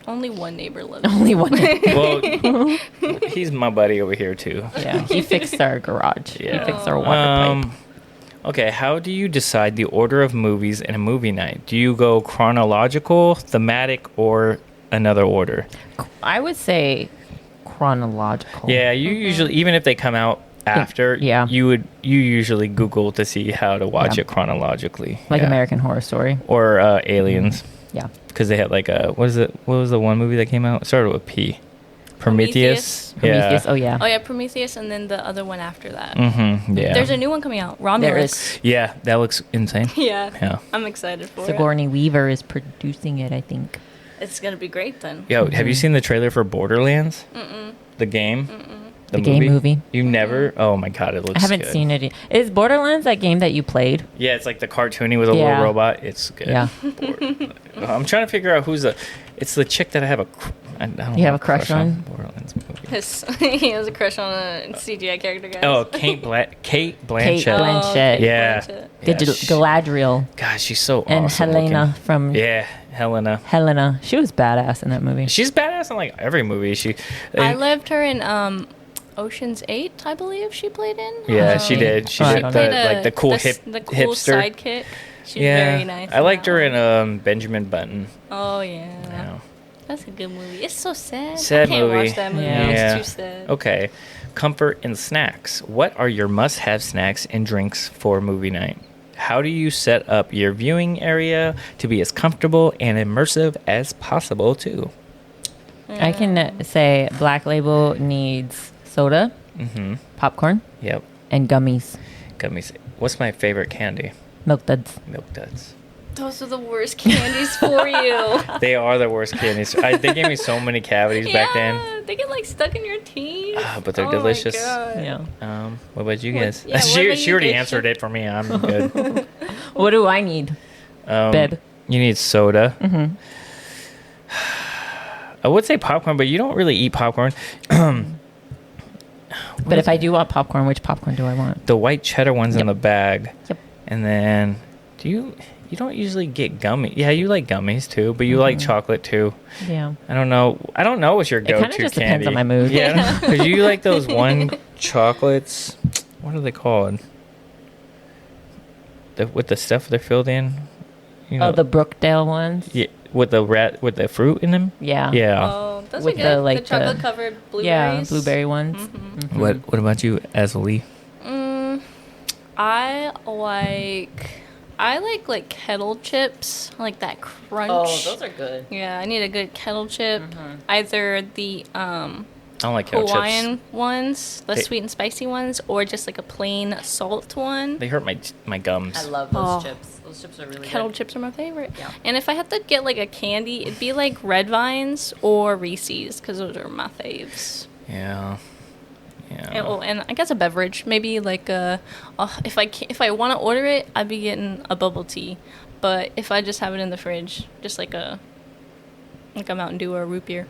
Only one neighbor loves you. Only one. Well, he's my buddy over here too. Yeah. He fixed our garage. Yeah. He fixed our water pipe. Okay, how do you decide the order of movies in a movie night? Do you go chronological, thematic, or another order? I would say chronological. Yeah, you usually, even if they come out after, Yeah. you usually Google to see how to watch Yeah. it chronologically. Like Yeah. American Horror Story. Or Aliens, Yeah. because they had like what was the one movie that came out? It started with P. Prometheus. Prometheus. Oh yeah. Oh yeah, Prometheus, and then the other one after that. Mm-hmm. Yeah. There's a new one coming out. Romulus. There is. Yeah, that looks insane. Yeah. Yeah. I'm excited for Sigourney Weaver is producing it, I think. it. It's gonna be great then. Yo, have you seen the trailer for Borderlands? The game? The game movie. You never? Oh my god, it looks I haven't good. seen it. Is Borderlands that game that you played? Yeah, it's like the cartoony with a Yeah. little robot. It's good. Yeah. I'm trying to figure out it's the chick that I have I don't You know, have a crush on? Borderlands movie. He has a crush on a CGI character, guys. Oh, Kate Blanchett. Kate Blanchett. Kate Yeah. Blanchett. The Galadriel God, she's so and awesome Helena looking. from Yeah, Helena. Helena. She was badass in that movie. She's badass in like every movie. I loved her in Ocean's 8, I believe she played in. Yeah, she did. She I did don't the, know. like the cool the cool hipster. sidekick. She's Yeah, very nice. I liked that her one. in Benjamin Button. Oh yeah. Yeah. That's a good movie. It's so sad. Sad I can't movie. watch that movie. Yeah. It's too sad. Okay. Comfort and snacks. What are your must-have snacks and drinks for movie night? How do you set up your viewing area to be as comfortable and immersive as possible too? I can say Black Label needs soda, popcorn, Yep. and gummies. Gummies. What's my favorite candy? Milk duds. Milk Duds. Those are the worst candies for you. They are the worst candies. They gave me so many cavities back then. Yeah, they get like stuck in your teeth. But they're Oh my delicious. God. Yeah. What about you What- guys? yeah, what she about she you, already Geisha? answered it for me. I'm good. What do I need? Babe. You need soda. I would say popcorn, but you don't really eat popcorn. But if I do want popcorn, which popcorn do I want? The white cheddar ones in the bag. Yep. And then you don't usually get gummy. Yeah, you like gummies too, but you like chocolate too. Yeah. I don't know what's your go-to kinda just candy. depends on my mood. Yeah, because you like those one chocolates. What are they called? With the stuff they're filled in. You know, Oh, the Brookdale ones? yeah, with the fruit in them. Yeah. Yeah. Oh, those With are good. the, like, the chocolate covered blueberries. Yeah, blueberry ones. Mm-hmm. What about you, Azalee? I like kettle chips. I like that crunch. are good. Yeah, I need a good kettle chip. Either the I don't like kettle Hawaiian chips. ones, the They- sweet and spicy ones, or just like a plain salt one. They hurt my gums. I love those chips. Those chips are really Kettle chips are my favorite. Yeah. And if I had to get like a candy, it'd be like Red Vines or Reese's because those are my faves. Yeah. And I guess a beverage, maybe like if I want to order it, I'd be getting a bubble tea. But if I just have it in the fridge, just like a Mountain Dew or a root beer.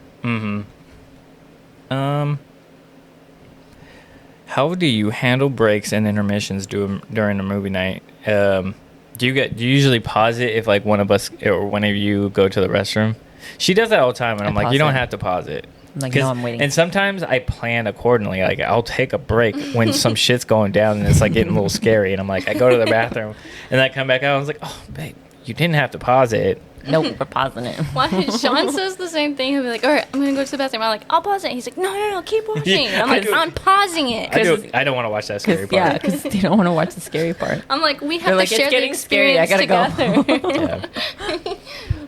How do you handle breaks and intermissions during a movie night? Do you usually pause it if like one of us or one of you go to the restroom? She does that all the time, and I'm like, pause you don't it. have to pause it. I'm like, no, I'm waiting. And sometimes I plan accordingly. Like, I'll take a break when some shit's going down and it's like getting a little scary. And I'm like, I go to the bathroom and I come back out. I was like, oh, babe, you didn't have to pause it. Nope, we're pausing it. Why? Sean says the same thing. He'll be like, all right, I'm going to go to the bathroom. I'm like, I'll pause it. He's like, no, keep watching. Yeah, I'm like, I'm pausing it. I don't want to watch that scary part. Yeah, because they don't want to watch the scary part. I'm like, we have They're to like, share it's the getting scary. I experience gotta together. Yeah.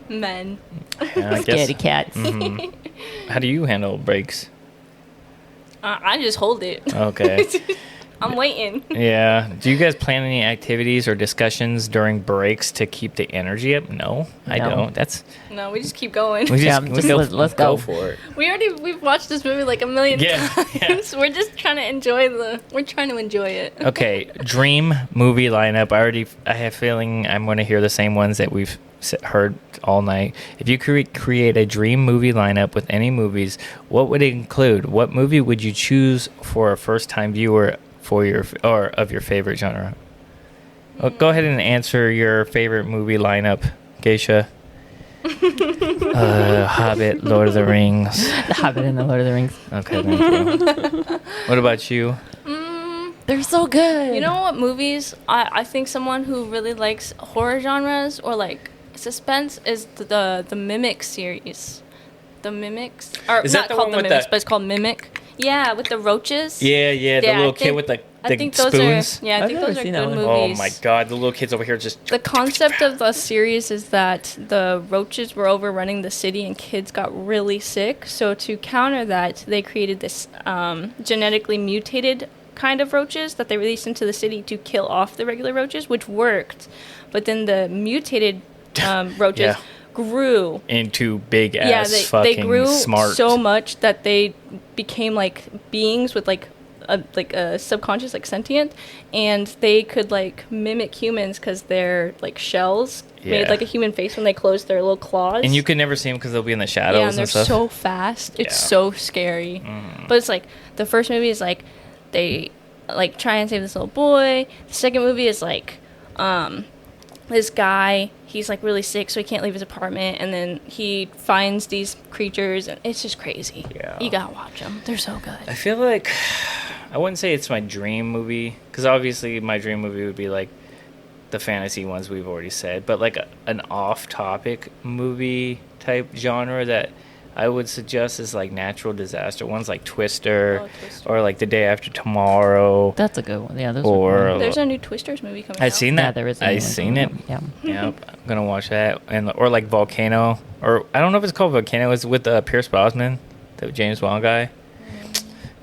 Men. Yeah, I guess. Scaredy cats. Mhm. How do you handle breaks? I just hold it. Okay. I'm waiting. Yeah. Do you guys plan any activities or discussions during breaks to keep the energy up? No, I No. don't. That's No, we just keep going. we Yeah, just, just let's go go. for it. We've watched this movie like a million Yeah, times. yeah. We're just trying to enjoy it. Okay, dream movie lineup. I have a feeling I'm going to hear the same ones that we've heard all night. If you create a dream movie lineup with any movies, what would it include? What movie would you choose for a first-time viewer for of your favorite genre? Go ahead and answer your favorite movie lineup, Geisha. Hobbit, Lord of the Rings. The Hobbit and the Lord of the Rings. Okay, thank you. What about you? They're so good. You know what movies? I think someone who really likes horror genres or like suspense is the Mimic series. The Mimics, or Is not that the called one the with Mimics, the- but it's called Mimic. Yeah, with the roaches. Yeah, the Yeah, little I kid think- with the I think those spoons. are. Yeah, I I've think never those are seen good that one. movies. Oh my god, the little kids over here just. The concept of the series is that the roaches were overrunning the city and kids got really sick. So to counter that, they created this genetically mutated kind of roaches that they released into the city to kill off the regular roaches, which worked. But then the mutated roaches Yeah. grew. Into big ass Yeah, they fucking grew smart. so much that they became like beings with like a subconscious, like sentient, and they could like mimic humans because their like shells made Yeah. like a human face when they closed their little claws. And you can never see them because they'll be in the shadows yeah, and they're stuff. so fast. It's Yeah. so scary. But it's like the first movie is like they like try and save this little boy. The second movie is like this guy, he's like really sick, so he can't leave his apartment, and then he finds these creatures, and it's just crazy. Yeah. You gotta watch them. They're so good. I feel like I wouldn't say it's my dream movie because obviously my dream movie would be like the fantasy ones we've already said, but like an off-topic movie type genre that I would suggest is like natural disaster ones like Twister, or like The Day After Tomorrow. That's a good one. Yeah, those Or- are There's a new Twisters movie coming out. I've seen that. Yeah, there is. a new I've one seen coming it. out. Yeah. Yep, I'm gonna watch that. Or like Volcano, or I don't know if it's called Volcano. It's with Pierce Brosnan, the James Bond guy.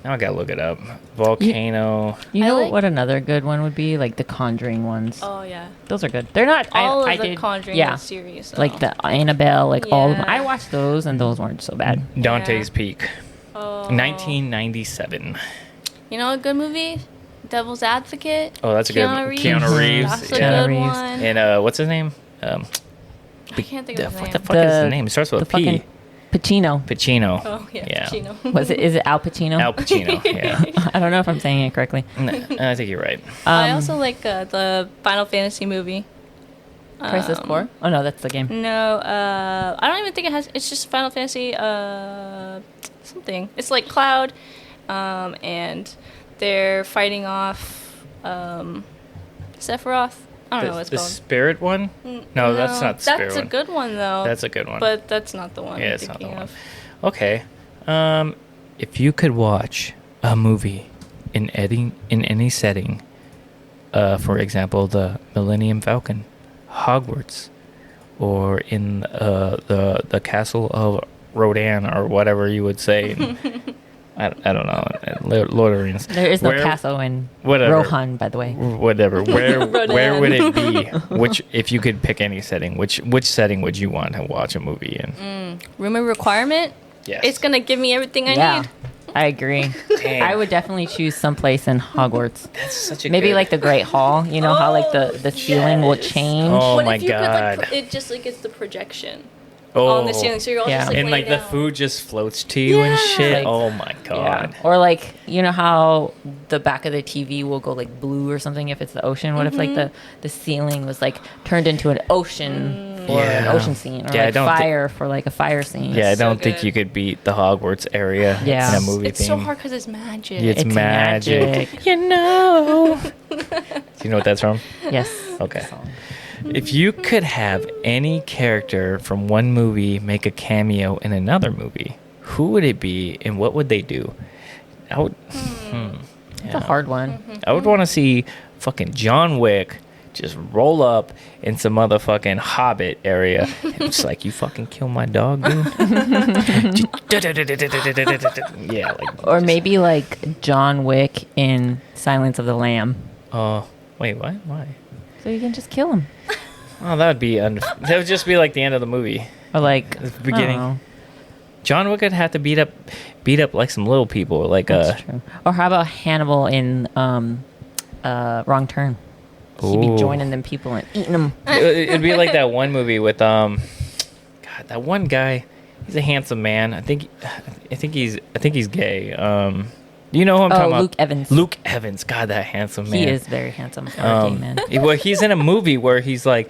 Now I gotta look it up. Volcano. You I know like- what another good one would be? Like the Conjuring ones. Oh yeah, Those are good. They're not all I of the did, Conjuring yeah, series. like the Annabelle, like all of them. Yeah. I watched those and those weren't so bad. Dante's Yeah. Peak. Oh. 1997. You know a good movie? Devil's Advocate. Oh, that's a good Keanu Reeves. Keanu Reeves. That's a yeah. good Reeves. one. And what's his name? I can't think of his What name. the fuck is his name? It starts with a the P. fucking Pacino. Pacino. Oh yeah, Yeah. Pacino. Was it? Is it Al Pacino? Al Pacino. Yeah. I don't know if I'm saying it correctly. No, I think you're right. I also like the Final Fantasy movie. Crisis Core. Oh no, that's the game. No, I don't even think it has. It's just Final Fantasy something. It's like Cloud, and they're fighting off Sephiroth. I don't know what it's the called. Spirit one? No, that's not the Spirit That's a one. good one though. That's a good one. But that's not the one Yeah, I'm it's not the thinking one. of. Okay. If you could watch a movie in any setting, for example, the Millennium Falcon, Hogwarts, or in the Castle of Rodan, or whatever you would say. I don't know. Lord of the Rings. There is no Where- castle in whatever. Rohan, by the way. Whatever. Where would it be? Rodan. Which, if you could pick any setting, which setting would you want to watch a movie in? Room of Requirement. Yes. It's gonna give me everything I Yeah, need. I agree. Damn. I would definitely choose someplace in Hogwarts. That's such a Maybe good- like the Great Hall. You know how like the ceiling will change. Oh What my if you could God. like it just like it's the projection Oh. on the ceiling, so you're all Yeah. just like And like laying the down. food just floats to you and shit. Like- Oh my god. Yeah. Or like, you know how the back of the TV will go like blue or something if it's the ocean? What if like the ceiling was like turned into an ocean or an ocean scene, or like fire for like a fire scene. Yeah, I don't think you could beat the Hogwarts area in a movie It's so hard because it's magic. It's magic. You know. Do you know what that's from? Yes. Okay. If you could have any character from one movie make a cameo in another movie, who would it be and what would they do? I would. It's a hard one. I would want to see fucking John Wick just roll up in some motherfucking Hobbit area. It's like, you fucking kill my dog, dude. Yeah, like. Or maybe like John Wick in Silence of the Lamb. Wait, what? Why? So you can just kill him. Oh, that would be that would just be like the end of the movie. Or like the beginning. John Wick would have to beat up like some little people, like That's true. Or how about Hannibal in Wrong Turn? He'd be joining them people and eating them. It'd be like that one movie with God, that one guy. He's a handsome man. I think he's gay. Do you know who I'm talking about? Luke Evans. Luke Evans. God, that handsome man. He is very handsome for a gay man. Well, he's in a movie where he kind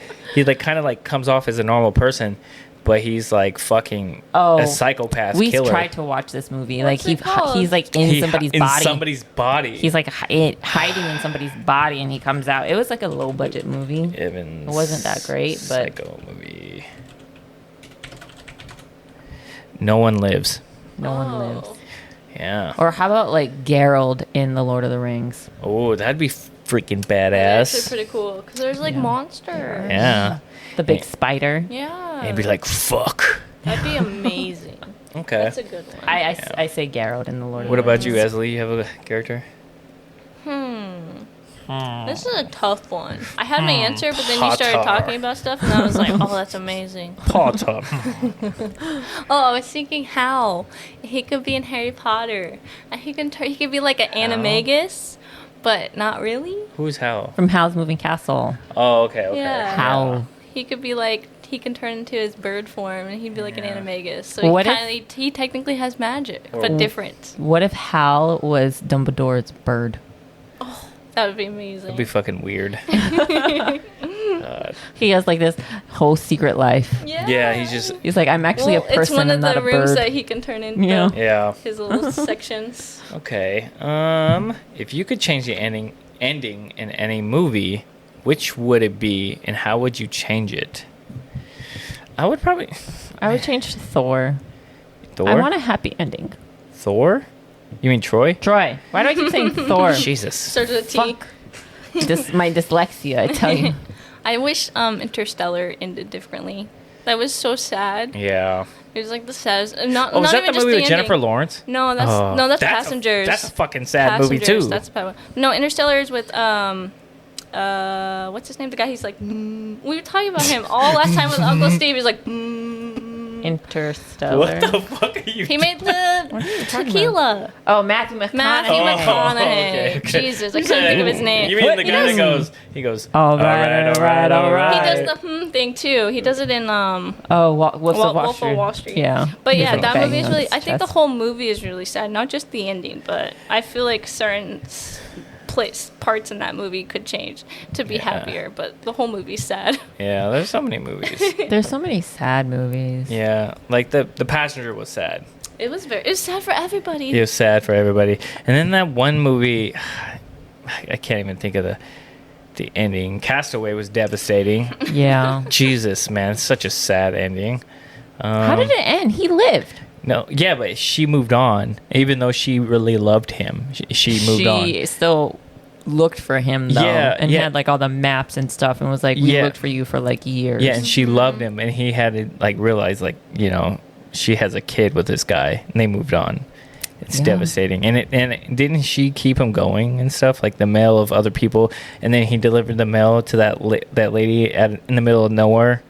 of like comes off as a normal person, but he's like fucking a psychopath killer. We tried to watch this movie. What's he's like in somebody's body. In somebody's body. He's like hiding in somebody's body, and he comes out. It was like a low budget movie. Evans. It wasn't that great, but psycho movie. No One Lives. No One Lives. Yeah. Or how about like Geralt in The Lord of the Rings? Oh, that'd be freaking badass. That's pretty cool because there's like monsters. Yeah. The big spider. Yeah. And he'd be like, fuck. That'd be amazing. Okay. That's a good one. I say Geralt in The Lord of the Rings. What about you, Esley? You have a character? This is a tough one. I had my answer, but then you started talking about stuff, and I was like, oh, that's amazing. Potter. I was thinking Hal. He could be in Harry Potter. And he could be like an animagus, but not really. Who's Hal? From Howl's Moving Castle. Oh, okay. Yeah. Howl. He could be like, he can turn into his bird form, and he'd be like an animagus. So he technically has magic, but different. What if Hal was Dumbledore's bird? That would be amazing. That'd be fucking weird. He has like this whole secret life. Yeah. He's like, I'm actually a person, it's one of not the a rooms bird. that he can turn into. Yeah. His little sections. Okay. If you could change the ending in any movie, which would it be, and how would you change it? I would change Thor. Thor? I want a happy ending. Thor? You mean Troy? Troy. Why do I keep saying Thor? Jesus. Starts with a T. Fuck. My dyslexia, I tell you. I wish Interstellar ended differently. That was so sad. Yeah. It was like the saddest. Not was that even the just movie with ending. Jennifer Lawrence? No, that's Passengers. That's a fucking sad movie too. That's a bad one. No, Interstellar is with what's his name? The guy. He's like. We were talking about him all last time with Uncle Steve. He's like. Interstellar. What the fuck are you? He made the tequila. Oh, Matthew McConaughey. Okay. Jesus, I couldn't think of his name. You mean the guy that goes? He goes. All right. He does the thing too. He does it in Wolf of Wall Street. Yeah. But yeah, that movie is really. I think the whole movie is really sad. Not just the ending, but I feel like certain parts in that movie could change to be happier. But the whole movie's sad. Yeah, there's so many movies. There's so many sad movies. Yeah, like the Passenger was sad. It was sad for everybody. It was sad for everybody. And then that one movie, I can't even think of the ending. Castaway was devastating. Yeah. Jesus, man, it's such a sad ending. How did it end? He lived. No, yeah, but she moved on. Even though she really loved him, she moved on. She still looked for him though, and had like all the maps and stuff, and was like, "We looked for you for like years." Yeah, and she loved him, and he had to like realize, like, you know, she has a kid with this guy, and they moved on. It's devastating, and didn't she keep him going and stuff, like the mail of other people, and then he delivered the mail to that lady in the middle of nowhere.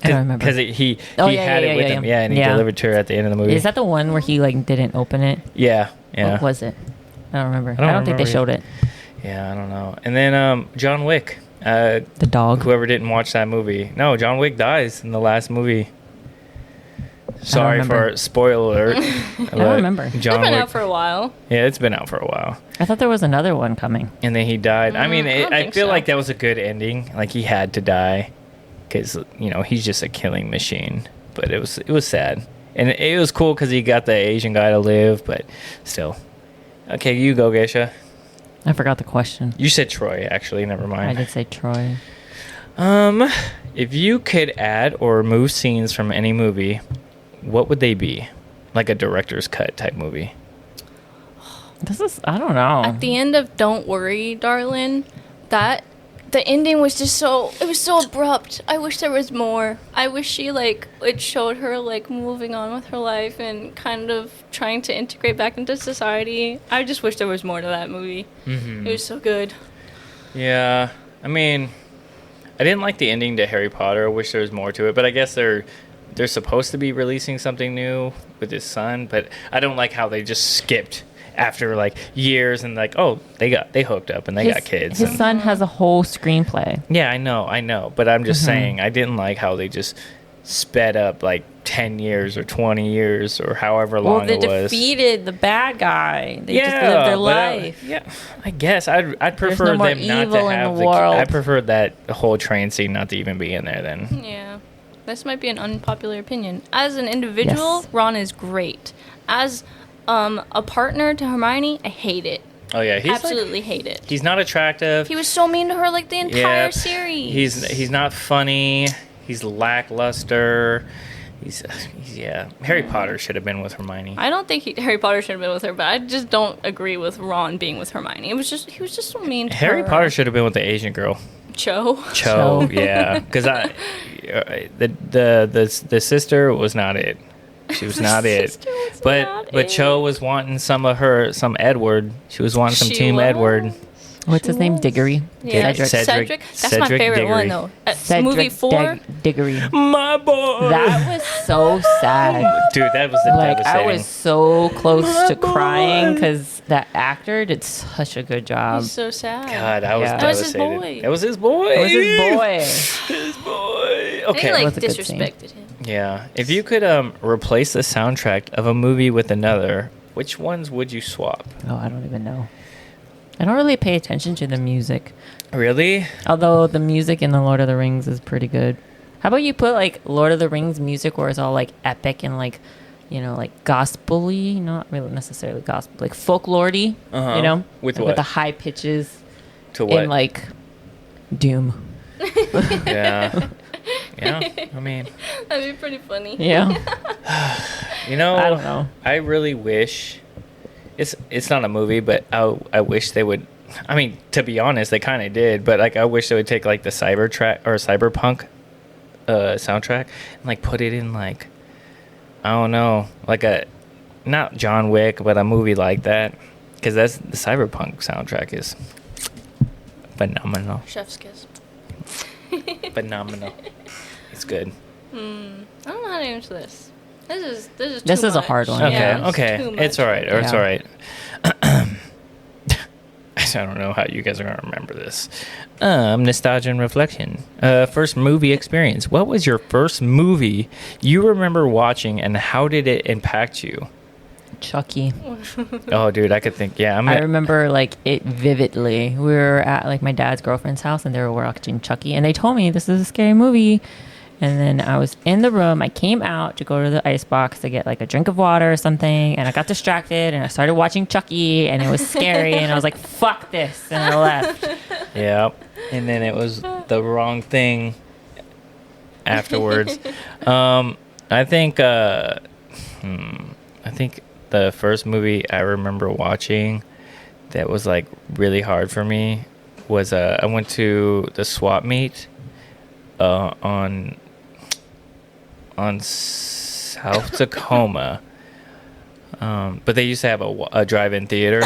I don't remember because he had it with him, and he delivered to her at the end of the movie. Is that the one where he like didn't open it? Yeah. What was it? I don't remember. I don't think they showed it. Yeah, I don't know. And then John Wick, the dog. Whoever didn't watch that movie, no, John Wick dies in the last movie. Sorry for spoiler alert. I don't remember. It's been out for a while. Yeah, it's been out for a while. I thought there was another one coming. And then he died. I mean, I feel so. like that was a good ending. Like he had to die. Because he's just a killing machine. But it was sad. And it was cool because he got the Asian guy to live, but still. Okay, you go, Geisha. I forgot the question. You said Troy, actually. Never mind. I did say Troy. If you could add or remove scenes from any movie, what would they be? Like a director's cut type movie. I don't know. At the end of Don't Worry, Darling, the ending was just it was so abrupt. I wish there was more. I wish she, it showed her, moving on with her life and kind of trying to integrate back into society. I just wish there was more to that movie. Mm-hmm. It was so good. Yeah. I mean, I didn't like the ending to Harry Potter. I wish there was more to it, but I guess they're supposed to be releasing something new with his son, but I don't like how they just skipped after years and they hooked up and they got kids. His son has a whole screenplay. Yeah, I know, but I'm just saying I didn't like how they just sped up 10 years or 20 years or however long it was. Well, they defeated the bad guy. They just lived their life. I guess I'd prefer no them not to have the world. I prefer that whole train scene not to even be in there then. Yeah. This might be an unpopular opinion. As an individual, Ron is great. As a partner to Hermione, I hate it. Oh yeah, he's absolutely hate it. He's not attractive. He was so mean to her the entire series. He's not funny. He's lackluster. He's Harry Potter should have been with Hermione. I don't think Harry Potter should have been with her, but I just don't agree with Ron being with Hermione. He was just so mean to her. Harry Potter should have been with the Asian girl. Cho, yeah, because the sister was not it. She was not it. But Cho was wanting some Edward. She was wanting some Team Edward. What's his name? Diggory. Yeah. Cedric. That's my favorite Diggory. one though. Movie 4. Diggory. My boy. That was so sad. Dude, that was devastating. I was so close to crying because that actor did such a good job. He's so sad. God, I was devastated. That was his boy. That was his boy. His boy. Okay. They disrespected him. Yeah. If you could replace the soundtrack of a movie with another, which ones would you swap? Oh, I don't even know. I don't really pay attention to the music. Really? Although the music in The Lord of the Rings is pretty good. How about you put Lord of the Rings music where it's all epic and gospel-y, not really necessarily gospel, folklore-y, With with what? the high pitches. To what? In Doom. Yeah. Yeah, I mean, that'd be pretty funny. Yeah. I don't know. I really wish it's not a movie, but I wish they would. I mean, to be honest, they kind of did, but I wish they would take the cyberpunk soundtrack and put it in I don't know, a not John Wick, but a movie like that, because that's the cyberpunk soundtrack is phenomenal. Chef's kiss. Phenomenal. It's good. I don't know how to answer this. This is This too is much. a hard one. Okay. It's all right. It's all right. I don't know how you guys are going to remember this. Nostalgia and reflection. First movie experience. What was your first movie you remember watching, and how did it impact you? Chucky. Oh, dude, I could think. Yeah, I remember it vividly. We were at my dad's girlfriend's house, and they were watching Chucky, and they told me this is a scary movie. And then I was in the room. I came out to go to the ice box to get a drink of water or something, and I got distracted, and I started watching Chucky, and it was scary, and I was like, "Fuck this," and I left. Yeah, and then it was the wrong thing afterwards. I think the first movie I remember watching that was really hard for me was I went to the swap meet on South Tacoma, but they used to have a drive-in theater,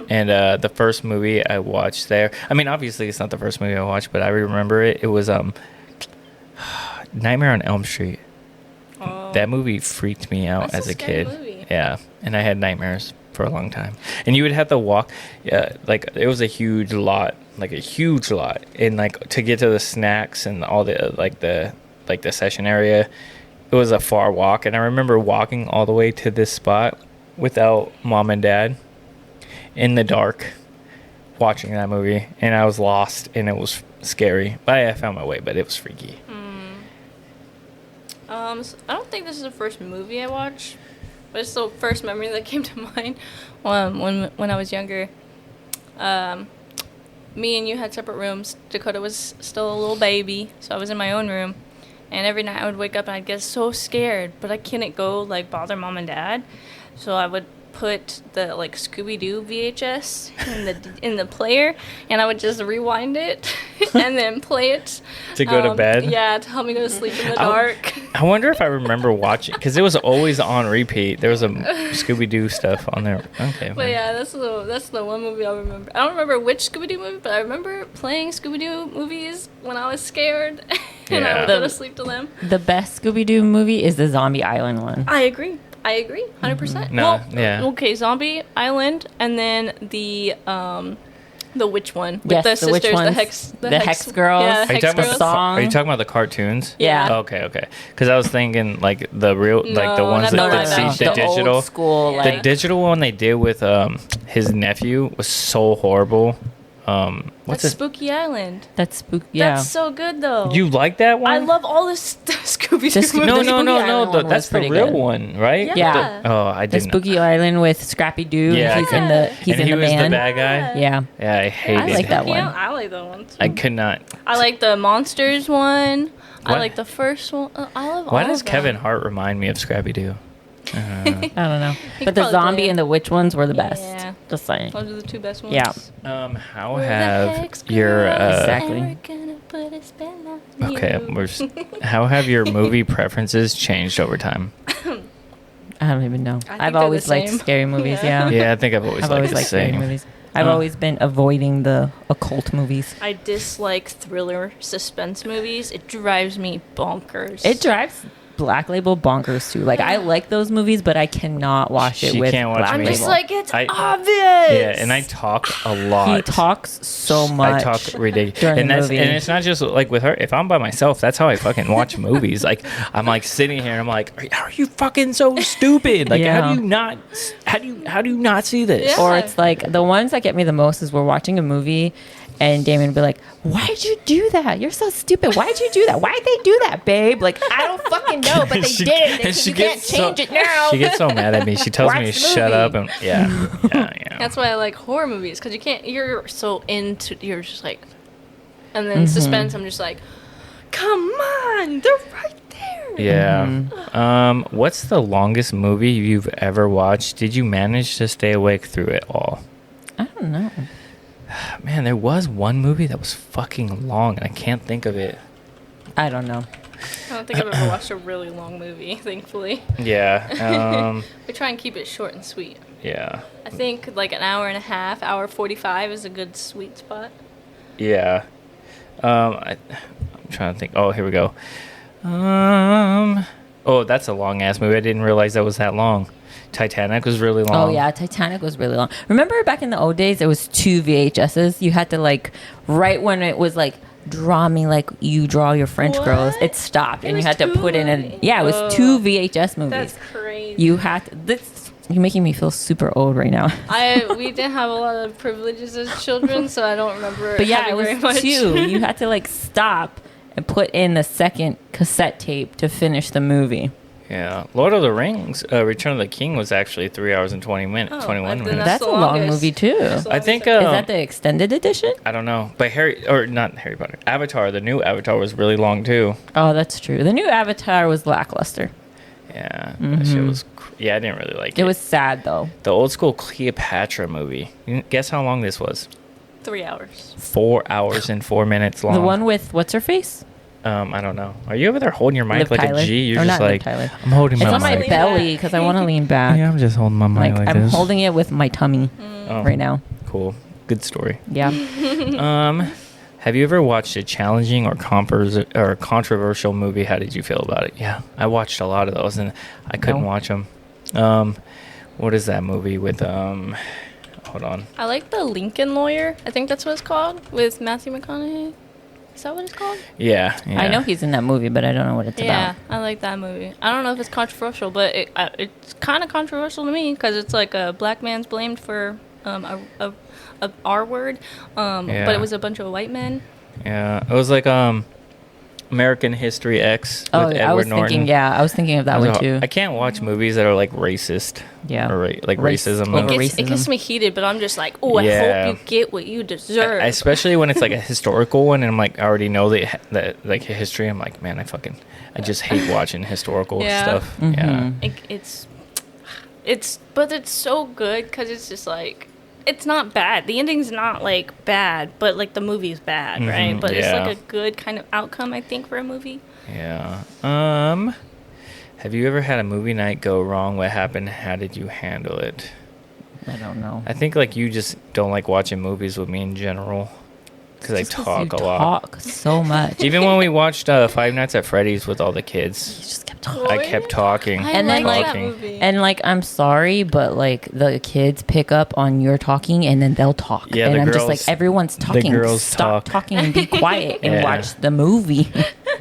and the first movie I watched there, I mean, obviously it's not the first movie I watched, but I remember it was Nightmare on Elm Street. That movie freaked me out as a kid. Movie. Yeah, and I had nightmares for a long time. And you would have to walk, it was a huge lot, and to get to the snacks and all the the session area, it was a far walk. And I remember walking all the way to this spot without mom and dad in the dark, watching that movie, and I was lost, and it was scary. But I found my way, but it was freaky. I don't think this is the first movie I watched, but it's the first memory that came to mind. When I was younger, me and you had separate rooms. Dakota was still a little baby, so I was in my own room. And every night I would wake up and I'd get so scared, but I couldn't go like bother mom and dad. So I would put the like Scooby-Doo VHS in the player, and I would just rewind it and then play it to go to bed. Yeah, to help me go to sleep in the dark. I wonder if I remember watching, because it was always on repeat. There was a Scooby-Doo stuff on there. Okay. But yeah, that's the one movie I remember. I don't remember which Scooby-Doo movie, but I remember playing Scooby-Doo movies when I was scared, and I would go to sleep to them. The best Scooby-Doo movie is the Zombie Island one. I agree, 100%. No, well, yeah. Okay, Zombie Island, and then the witch one with Yes, the the sisters, witch ones. the Hex Girls. Yeah, Are you, Hex talking Girls. about Song? are you talking about the cartoons? Yeah. Okay. Because I was thinking like the real, like the No, ones not that that. see The the digital. old school, The like, digital one they did with his nephew was so horrible. What's That's it? Spooky Island. that's spooky. Yeah. That's so good though. You like that one? I love all this Scooby-Doo Just- movies. No, The Spooky Island no. one That's was the pretty real good. one, right? Yeah. Oh, I The didn't. Spooky Island with Scrappy Doo. Yeah. He's in the and he the was band. the bad guy. Yeah. Yeah, I hated I like that him. one. Yeah, I like that one too. I could not. I like the Monsters one. I What? like the first one. I love Why all does of them. Kevin Hart remind me of Scrappy Doo? I don't know. He But the probably zombie played. and the witch ones were the best. Yeah. Just saying. Those are the two best ones. Yeah. How We're the have Hex your Girls, Exactly. and we're gonna put a spell on okay? you. How have your movie preferences changed over time? I don't even know. think I've they're always the liked same. scary movies. Yeah. Yeah. Yeah, I think I've always I've liked always the liked scary same. movies. I've always been avoiding the occult movies. I dislike thriller suspense movies. It drives me bonkers. It drives Black Label bonkers too. Like I like those movies, but I cannot watch it She with can't watch Black I'm me. just Label. like, it's I- obvious. Yeah, and I talk a lot. He talks so much. I talk ridiculous, during and the that's movie. and it's not just like with her. If I'm by myself, that's how I fucking watch movies. Like I'm like sitting here, and I'm like, are you fucking so stupid? Like Yeah. how do you not see this? Yeah. Or it's like the ones that get me the most is we're watching a movie and Damien would be like, "Why'd you do that? You're so stupid. Why'd you do that? Why'd they do that, babe? Like, I don't fucking know, but they She- did it. and she You can't gets change so- it now." She gets so mad at me. She tells me to Watch the shut movie. up, and yeah. That's why I like horror movies, because you're so into, you're just like, and then suspense, I'm just like, come on, they're right there. Yeah. What's the longest movie you've ever watched? Did you manage to stay awake through it all? I don't know. Man, there was one movie that was fucking long, and I can't think of it. I don't know. I don't think I've ever watched a really long movie, thankfully. Yeah. We try and keep it short and sweet. Yeah. I think like an hour and a half, hour 45 is a good sweet spot. Yeah. I'm trying to think. Oh, here we go. Oh, that's a long ass movie. I didn't realize that was that long. Titanic was really long. Oh yeah, Titanic was really long. Remember back in the old days, there was 2 VHSs. You had to like right when it was like draw me like you draw your French girls. What? It stopped, There and you was had to put in two? it was 2 VHS movies. That's crazy. You had to, you're making me feel super old right now. We didn't have a lot of privileges as children, so I don't remember. But yeah, having it very was much. 2. You had to like stop and put in the second cassette tape to finish the movie. Yeah. Lord of the Rings, Return of the King was actually 3 hours and 21 Oh, minutes. then That's the a long longest. movie too. That's the I think longest. Is that the extended edition? I don't know, but not Harry Potter. Avatar, the new Avatar was really long too. Oh, that's true. The new Avatar was lackluster. Yeah, that shit was. I didn't really like it. It was sad though. The old school Cleopatra movie. Guess how long this was? 3 hours. 4 hours and 4 minutes long. The one with what's her face? I don't know. Are you over there holding your mic Liv like Tyler. a G? You're Or just not Liv like, Tyler. I'm holding It's my on my mic. belly because I want to lean back. Yeah, I'm just holding my mic like I'm this. holding it with my tummy Oh, right now. Cool. Good story. Yeah. Have you ever watched a challenging or controversial movie? How did you feel about it? Yeah, I watched a lot of those, and I couldn't No. watch them. What is that movie with? Hold on. I like the Lincoln Lawyer. I think that's what it's called, with Matthew McConaughey. Is that what it's called? Yeah. I know he's in that movie, but I don't know what it's Yeah, about. I like that movie. I don't know if it's controversial, but it's kind of controversial to me because it's like a black man's blamed for a R word, but Yeah. it was a bunch of white men. Yeah, it was like American History X with Oh, Edward I was Norton. thinking. Yeah, I was thinking of that one too. I can't watch movies that are like racist. Yeah. Or like racism. It gets me heated, but I'm just like, oh, I hope you get what you deserve. Especially when it's like a historical one, and I'm like, I already know that like history. I'm like, man, I just hate watching historical stuff. Mm-hmm. Yeah. But it's so good because it's just like, it's not bad. The ending's not like bad, but like the movie's bad, right? But it's like a good kind of outcome, I think, for a movie. Yeah. Have you ever had a movie night go wrong? What happened? How did you handle it? I don't know. I think like you just don't like watching movies with me in general because I talk a lot. Talk so much. Even when we watched Five Nights at Freddy's with all the kids, You just kept talking. I kept talking. And then, like, that movie. And like, I'm sorry, but like the kids pick up on your talking, and then they'll talk. Yeah, and the I'm just girls- like, everyone's talking. girls Stop talk. talking and be quiet and Yeah. watch the movie.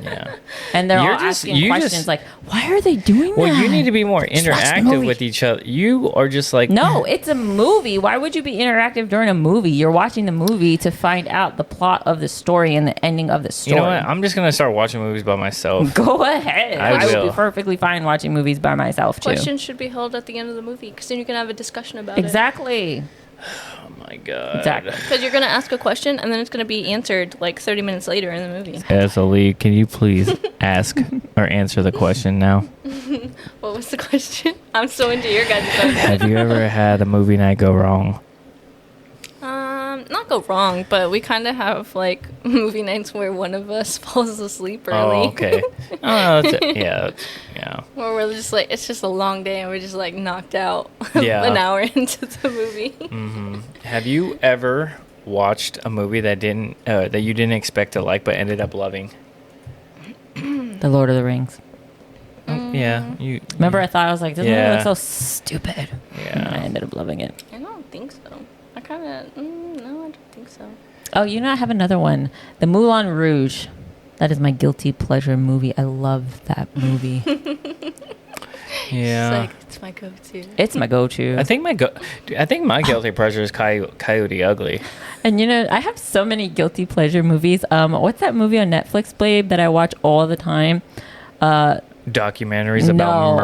Yeah. And they're You're all just- asking you questions just- like, "Why are they doing that?" Well, you need to be more Just watch the interactive movie. with each other. You are just like No, it's a movie. Why would you be interactive during a movie? You're watching the movie to find out the plot of the story and the ending of the story. You know what? I'm just gonna start watching movies by myself. Go ahead. I I would will. be perfectly fine watching movies by myself too. Questions should be held at the end of the movie because then you can have a discussion about Exactly. Oh my god. Exactly. it. Because you're going to ask a question and then it's going to be answered like 30 minutes later in the movie. Esali, can you please ask or answer the question now? What was the question? I'm so into your guys' question. Have you ever had a movie night go wrong? Not go wrong, but we kind of have like movie nights where one of us falls asleep early. Oh, okay. Oh, that's it. Yeah. Or we're just like, it's just a long day and we're just like knocked out Yeah. an hour into the movie. Mm-hmm. Have you ever watched a movie that you didn't expect to like but ended up loving? The Lord of the Rings. Yeah. You Remember, I thought I was like, this movie Yeah. looks so stupid. And I Yeah. ended up loving it. I don't think so. I kind of, no, I don't think so. Oh, you know, I have another one. The Moulin Rouge. That is my guilty pleasure movie. I love that movie. Yeah. It's like, it's my go-to. It's my go-to. I think my guilty pleasure is Coyote Ugly. And you know, I have so many guilty pleasure movies. What's that movie on Netflix, Babe, that I watch all the time? Documentaries about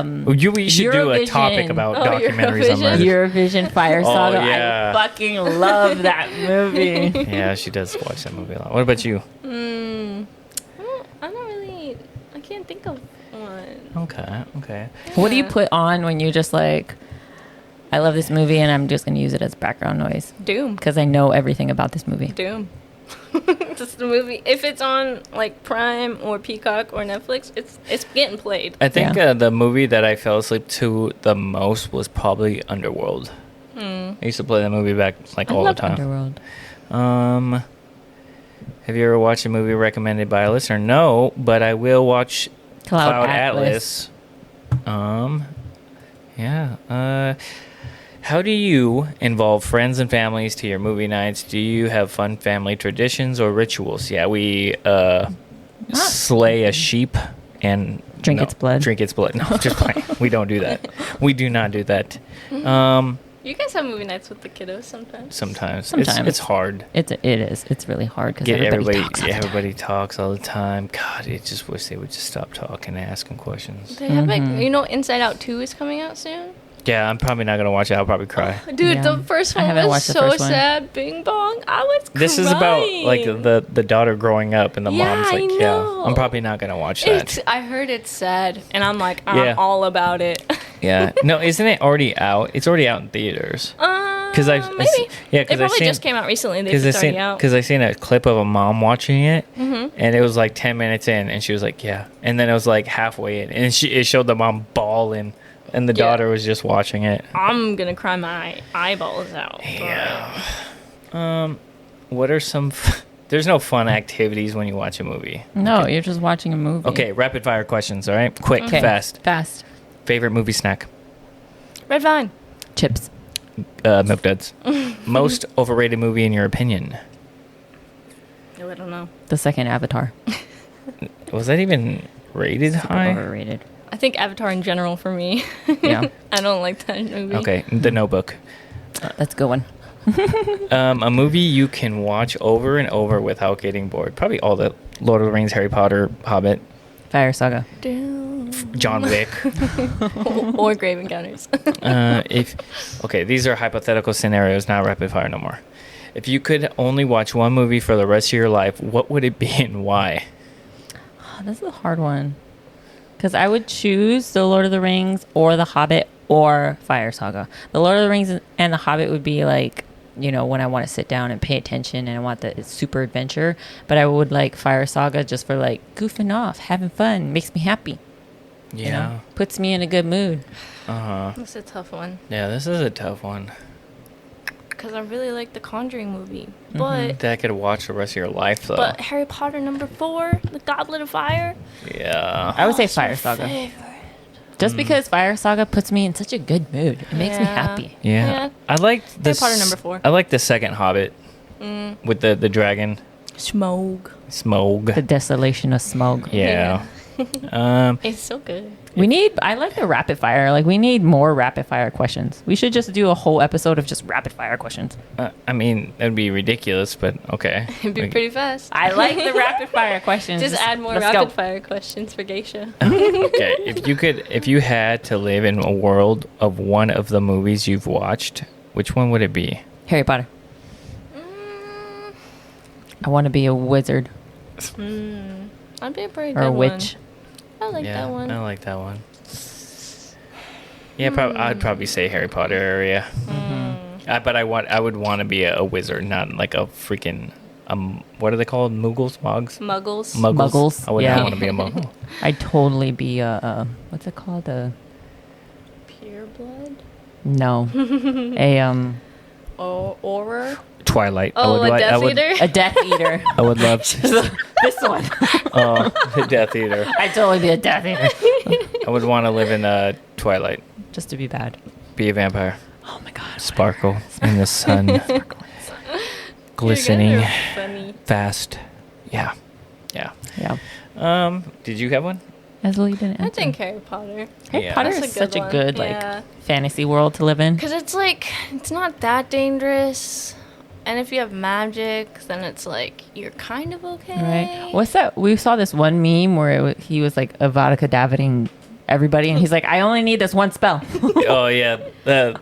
murder. We should do a topic Eurovision. about Oh, documentaries on murder. Eurovision Fire Saga. yeah. I fucking love that movie. Yeah, she does watch that movie a lot. What about you? I don't really, I can't think of one. Okay. What do you put on when you just like, I love this movie and I'm just going to use it as background noise? Doom. Because I know everything about this movie. Doom. Just the movie. If it's on like Prime or Peacock or Netflix, it's getting played. I think the movie that I fell asleep to the most was probably Underworld. I used to play that movie back like all the time. Underworld. Have you ever watched a movie recommended by a listener? No, but I will watch Cloud Atlas. Yeah. How do you involve friends and families to your movie nights? Do you have fun family traditions or rituals? Yeah, we slay a sheep and Drink its blood. Drink its blood. No, just playing. We don't do that. We do not do that. You guys have movie nights with the kiddos sometimes. Sometimes. It's hard. It is. It's really hard because Get everybody talks. all the time. everybody talks all the time. God, I just wish they would just stop talking and asking questions. They have like, Inside Out 2 is coming out soon. Yeah, I'm probably not gonna watch it. I'll probably cry. Dude, Yeah. the first I one haven't was watched the so first one. sad. Bing bong. I was crying. This is about like the daughter growing up and the Yeah, mom's like, I know. I'm probably not gonna watch that. I heard it's sad, and I'm like, Yeah. I'm all about it. Yeah, no, isn't it already out? It's already out in theaters. Because Maybe. yeah, It probably just came out recently. It's already out. Because I seen a clip of a mom watching it, Mm-hmm. and it was like 10 minutes in, and she was like, yeah, and then it was like halfway in, and it showed the mom bawling, and the Yeah. daughter was just watching it. I'm gonna cry my eyeballs out. Yeah. What are some? There's no fun activities when you watch a movie. No, you're just watching a movie. Okay, rapid fire questions. All right, quick, Okay. fast. Fast. Favorite movie snack? Red Vine. Chips. Milk Duds. Most overrated movie in your opinion? No, I don't know. The second Avatar. Was that even rated Super high? overrated. I think Avatar in general for me. Yeah. I don't like that movie. Okay, The Notebook. That's a good one. A movie you can watch over and over without getting bored. Probably all the Lord of the Rings, Harry Potter, Hobbit, Fire Saga. John Wick. Or Grave Encounters. Okay, these are hypothetical scenarios, not rapid fire no more. If you could only watch one movie for the rest of your life, what would it be and why? Oh, this is a hard one. Because I would choose The Lord of the Rings or The Hobbit or Fire Saga. The Lord of the Rings and The Hobbit would be like, you know, when I want to sit down and pay attention and I want the super adventure. But I would like Fire Saga just for like goofing off, having fun, makes me happy. Yeah. You know, puts me in a good mood. That's a tough one. Yeah, this is a tough one. Because I really like the Conjuring movie. But That I could watch the rest of your life, though. but Harry Potter #4, The Goblet of Fire. Yeah. I would say Fire Saga. Favorite. Just because Fire Saga puts me in such a good mood. It makes me Yeah. happy. Yeah. Yeah. I liked this. Harry Potter #4. I like the second Hobbit with the dragon. Smog. Smog. The desolation of Smog. Yeah. It's so good. I like the rapid fire. Like, we need more rapid fire questions. We should just do a whole episode of just rapid fire questions. I mean, that'd be ridiculous, but okay. It'd be pretty fast. I like the rapid fire questions. Just add more Let's rapid go. fire questions for Geisha. Okay, if you had to live in a world of one of the movies you've watched, which one would it be? Harry Potter. I want to be a wizard I'd be a pretty or good a witch. one. I like that one. I like that one. Yeah, I'd probably say Harry Potter area. But I would want to be a wizard, not like a freaking what are they called? Muggles, Muggles. Muggles, I would yeah. not want to be a muggle. I'd totally be a what's it called? Pure blood. No, a Auror. Twilight. Oh, a Death Eater. a Death Eater. I would love This one. the Death Eater. I'd totally be a Death Eater. I would want to live in Twilight. Just to be bad. Be a vampire. Oh my god. Sparkle in the sun. Sparkle in the sun. Glistening. You guys are funny. Fast. Yeah. Yeah. Did you have one? Leslie didn't I answer. think Harry Potter. Harry Yeah. Potter That's is a good such a one. good Yeah. fantasy world to live in. Because it's like, it's not that dangerous. And if you have magic, then it's like, you're kind of okay. Right. What's that? We saw this one meme where he was like Avada Kedavraing everybody, and he's like, I only need this one spell Oh yeah. Yeah.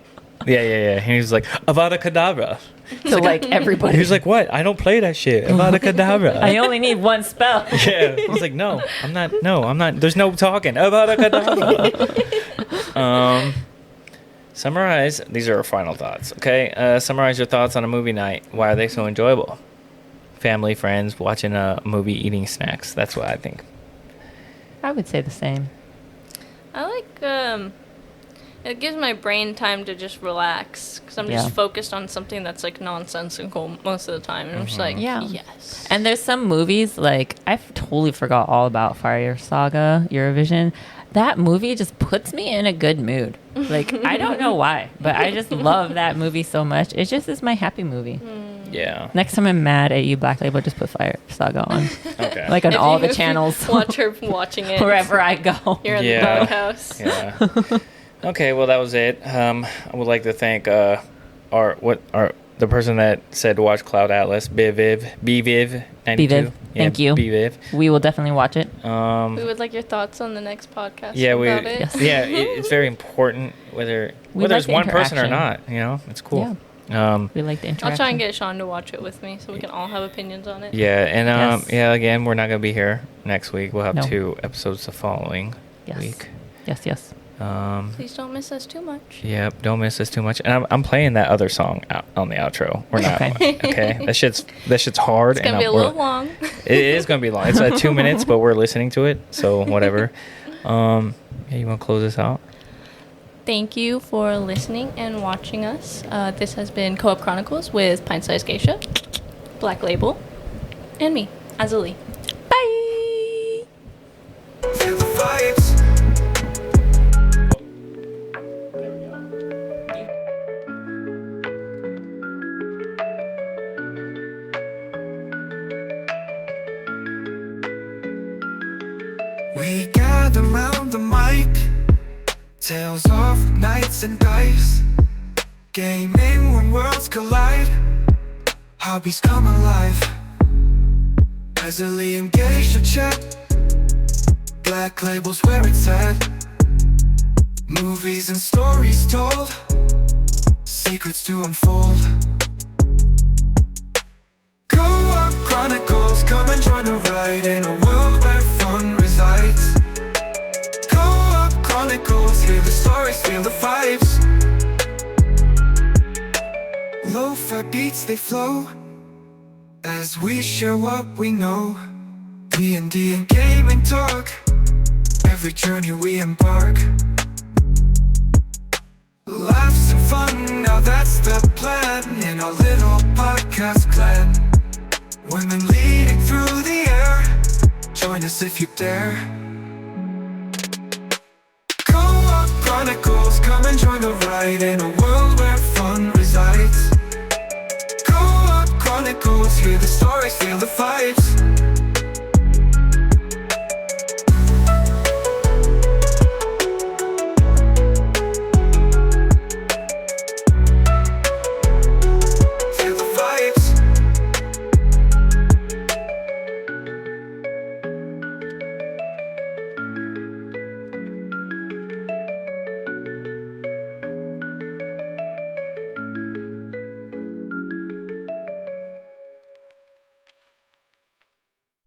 And he was like, Avada Kedavra. to like everybody. He was like, what? I don't play that shit. Avada Kedavra. I only need one spell. Yeah. He's like, no, I'm not. There's no talking. Avada Kedavra. Summarize. These are our final thoughts. Okay. Summarize your thoughts on a movie night. Why are they so enjoyable? Family, friends, watching a movie, eating snacks. That's what I think. I would say the same. I like, it gives my brain time to just relax. Because I'm Yeah. just focused on something that's like nonsensical most of the time. And I'm just like, Yeah. yes. And there's some movies, like, I totally forgot all about Fire Saga, Eurovision. That movie just puts me in a good mood. Like, I don't know why, but I just love that movie so much. It just is my happy movie. Yeah. Next time I'm mad at you, Black Label, just put Fire Saga on. Okay. Like on If all you- the channels. Watch her watching it. Wherever I go. You're in Yeah. the doghouse. Yeah. Okay, well that was it. I would like to thank the person that said to watch Cloud Atlas, Bviv 92. Bviv, thank you. Bviv. We will definitely watch it. We would like your thoughts on the next podcast. Yeah, about it. Yes. yeah, it's very important whether We it's like the one person or interaction. not. You know, it's cool. Yeah. We like the interaction. I'll try and get Sean to watch it with me so we can all have opinions on it. Yeah, and Yes. yeah, again, we're not gonna be here next week. We'll have No. 2 episodes the following Yes. week. Yes. Please don't miss us too much. Yep, don't miss us too much. And I'm playing that other song out on the outro. We're not. Okay. Okay. That shit's hard. It's gonna and be a we're- little long. It is gonna be long. It's 2 minutes, but we're listening to it, so whatever. Yeah, you want to close this out? Thank you for listening and watching us. This has been Co-op Chronicles with Pint Size Geisha, Black Label, and me, Azali. Bye. Feel the vibes. We gather round the mic, tales of nights and dice, Gaming when worlds collide, hobbies come alive. Easily engage the chat, black labels where it's at. Movies and stories told, secrets to unfold. Co-op Chronicles, come and join the ride in a world where fun resides. Co-op Chronicles, hear the stories, feel the vibes. Lo-fi beats, they flow as we share what we know. D&D and gaming talk, every journey we embark. Laughs and fun, now that's the plan in our little podcast clan. Women leading through the air, join us if you dare. Co-op Chronicles, come and join the ride in a world where fun resides. Co-op Chronicles, hear the stories, feel the vibes.